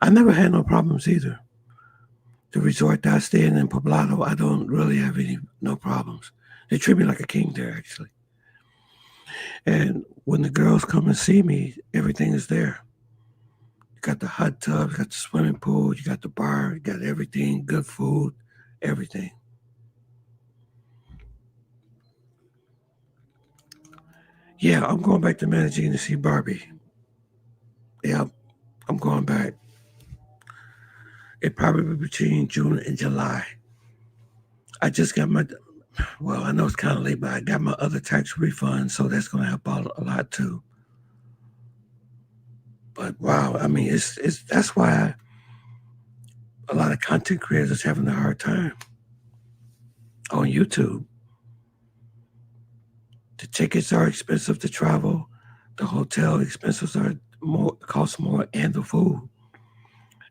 A: I never had no problems either. The resort that I stay in Poblado, I don't really have no problems. They treat me like a king there, actually. And when the girls come and see me, everything is there. You got the hot tub, you got the swimming pool, you got the bar, you got everything, good food, everything. Yeah, I'm going back to Medellin to see Barbie. Yeah, I'm going back. It probably be between June and July. I just got I know it's kind of late, but I got my other tax refund, so that's going to help out a lot too. But wow, I mean, that's why a lot of content creators are having a hard time on YouTube. The tickets are expensive to travel. The hotel expenses cost more, and the food.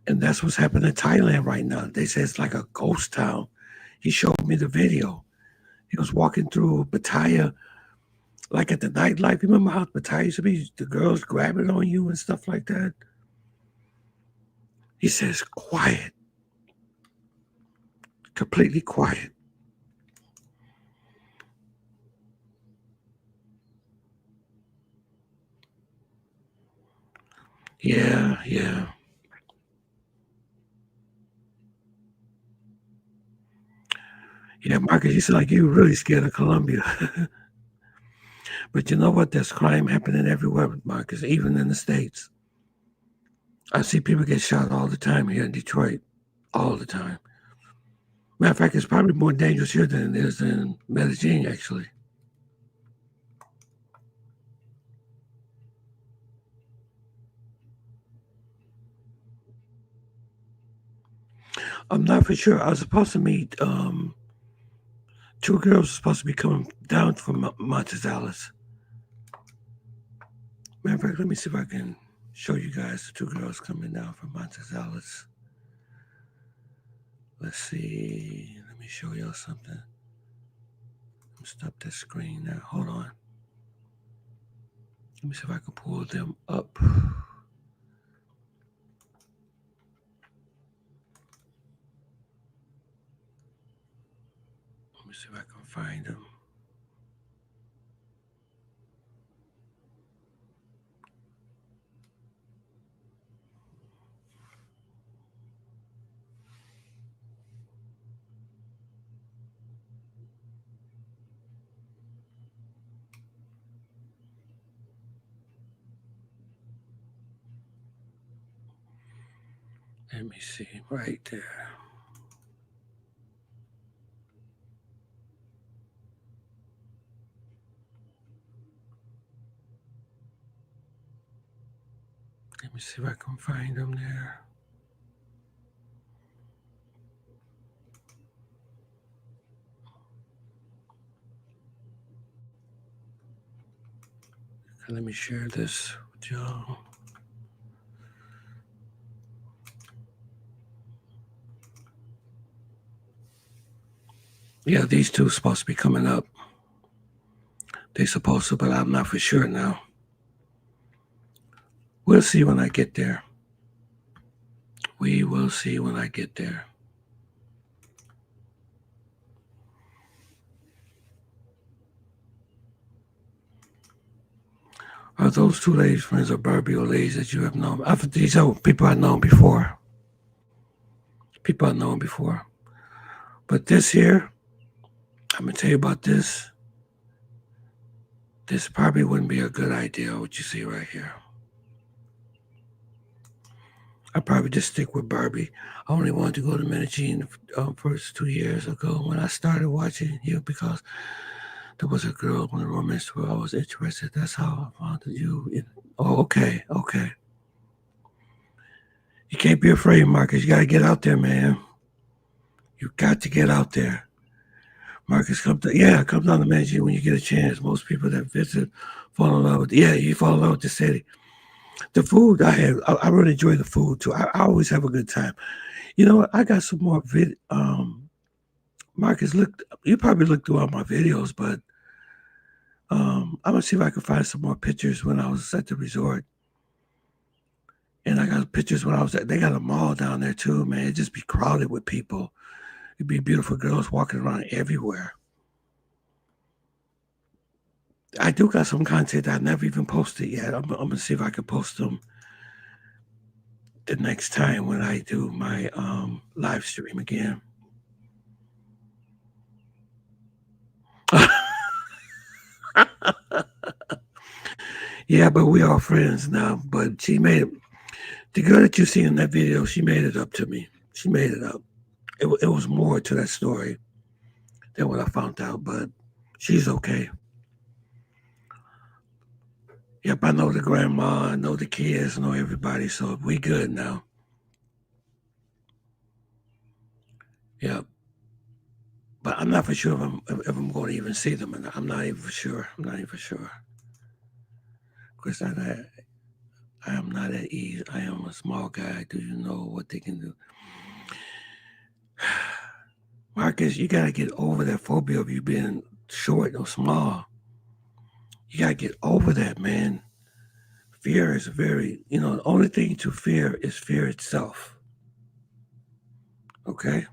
A: And that's what's happening in Thailand right now. They say it's like a ghost town. He showed me the video. He was walking through Pattaya, like at the nightlife. You remember how Pattaya used to be? The girls grabbing on you and stuff like that. He says, quiet. Completely quiet. Yeah, yeah. Yeah, Marcus, you sound like you really scared of Colombia. But you know what? There's crime happening everywhere, Marcus, even in the States. I see people get shot all the time here in Detroit. All the time. Matter of fact, it's probably more dangerous here than it is in Medellin, actually. I'm not for sure. I was supposed to meet 2 girls supposed to be coming down from Montezales. Matter of fact, let me see if I can show you guys the 2 girls coming down from Montezales. Let's see. Let me show y'all something. Let me stop this screen now. Hold on. Let me see if I can pull them up. Let me see if I can find them. Let me see, right there. Let me see if I can find them there. Let me share this with y'all. Yeah, these two are supposed to be coming up. They're supposed to, but I'm not for sure now. We'll see when I get there. We will see when I get there. Are those two ladies friends of Barbie or ladies that you have known? These are people I've known before. People I've known before. But this here, I'm going to tell you about this. This probably wouldn't be a good idea, what you see right here. I probably just stick with Barbie. I only wanted to go to Medellin first 2 years ago when I started watching you because there was a girl on the romance where I was interested. That's how I found you. Oh, okay. You can't be afraid, Marcus. You got to get out there, man. You got to get out there. Marcus, come down to Medellin when you get a chance. Most people that visit fall in love with, you fall in love with the city. The food I really enjoy the food too. I always have a good time. You know what? I got some more Marcus, you probably looked through all my videos, but I'm gonna see if I can find some more pictures when I was at the resort. And I got pictures when I was they got a mall down there too, man. It'd just be crowded with people. It'd be beautiful girls walking around everywhere. I do got some content I never even posted yet. I'm gonna see if I can post them the next time when I do my live stream again. Yeah, but we are friends now. But she made it. The girl that you see in that video, she made it up to me. She made it up. It was more to that story than what I found out, but she's okay. Yep, I know the grandma, I know the kids, I know everybody, so we good now. Yep. But I'm not for sure if I'm going to even see them, and I'm not even for sure. Because I am not at ease. I am a small guy. Do you know what they can do? Marcus, you got to get over that phobia of you being short or small. You got to get over that, man. Fear is the only thing to fear is fear itself. Okay?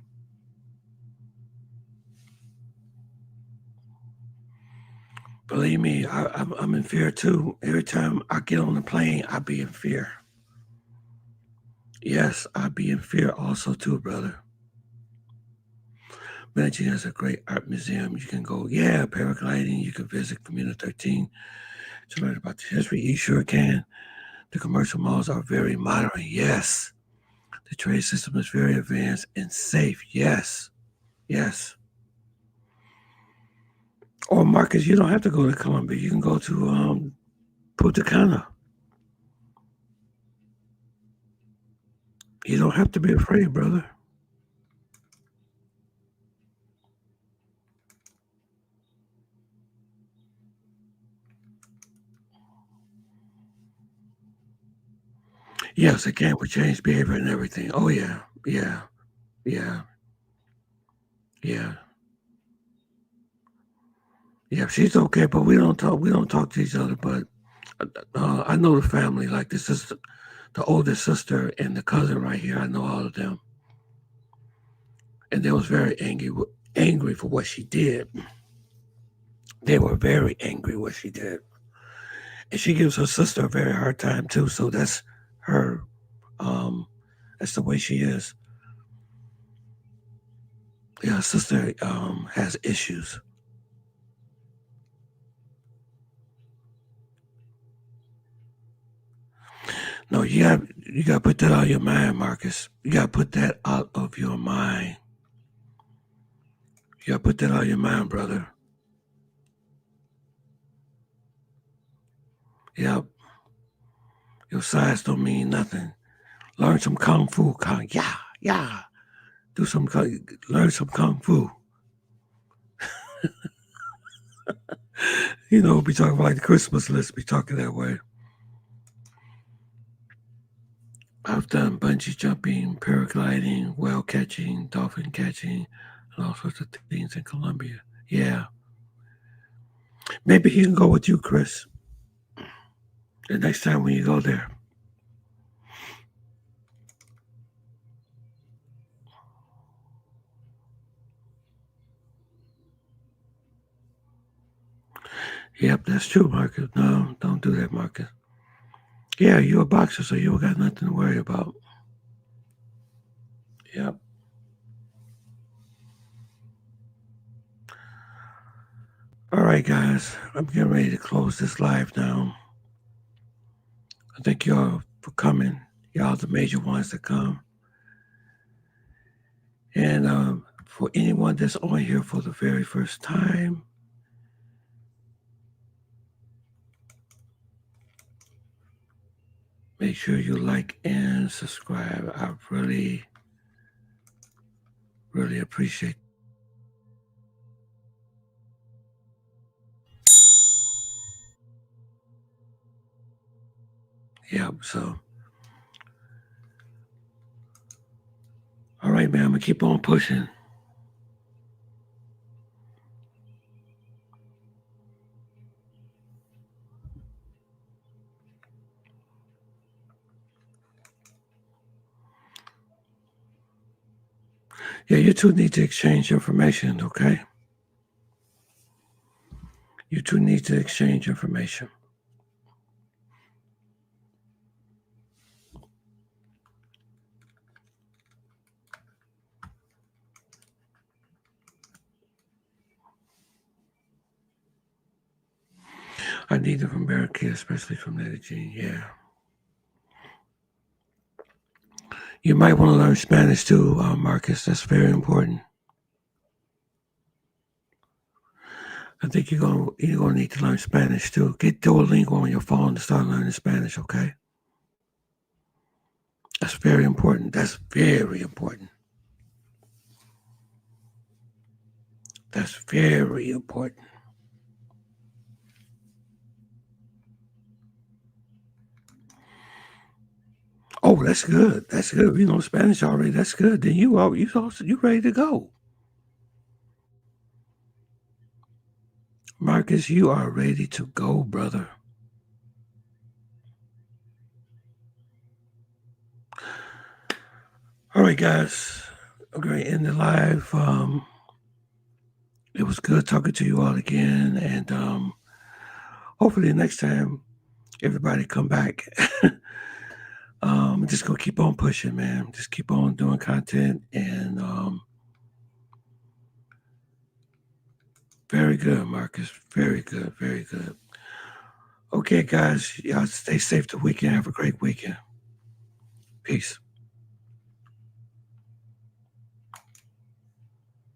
A: Believe me, I'm in fear too. Every time I get on the plane, I be in fear. Yes, I be in fear also too, brother. Medellin has a great art museum. You can go, paragliding. You can visit Community 13 to learn about the history. You sure can. The commercial malls are very modern. Yes. The trade system is very advanced and safe. Yes. Or Marcus, you don't have to go to Colombia. You can go to Punta Cana. You don't have to be afraid, brother. Yes, it can. We change behavior and everything. Oh yeah. Yeah, she's okay, but we don't talk to each other. But I know the family, like the sister, the older sister, and the cousin right here. I know all of them, and they was very angry for what she did. They were very angry what she did, and she gives her sister a very hard time too. So that's her. That's the way she is. Yeah, her sister has issues. No, you got to put that out of your mind, Marcus. You got to put that out of your mind. You got to put that out of your mind, brother. Yep. Your size don't mean nothing. Learn some kung fu. Yeah. Learn some kung fu. You know, be talking about like the Christmas list, be talking that way. I've done bungee jumping, paragliding, whale catching, dolphin catching, and all sorts of things in Colombia. Yeah. Maybe he can go with you, Chris, the next time when you go there. Yep, that's true, Marcus. No, don't do that, Marcus. Yeah, you're a boxer, so you don't got nothing to worry about. Yep. All right, guys. I'm getting ready to close this live now. I thank y'all for coming. Y'all the major ones that come. And for anyone that's on here for the very first time, make sure you like and subscribe. I really, really appreciate it. Yep, so. All right, man, I'm going to keep on pushing. Yeah, you two need to exchange information, okay? You two need to exchange information. I need it from America, especially from Medellin, yeah. You might want to learn Spanish too, Marcus. That's very important. I think you're gonna need to learn Spanish too. Get Duolingo on your phone and start learning Spanish, okay? That's very important. That's very important. That's very important. Oh, that's good. That's good. You know Spanish already. That's good. Then you ready to go. Marcus, you are ready to go, brother. All right, guys. I'm going to end the live. It was good talking to you all again. And hopefully next time, everybody come back. I'm just going to keep on pushing, man. Just keep on doing content. And very good, Marcus. Very good. Very good. Okay, guys. Y'all stay safe the weekend. Have a great weekend. Peace.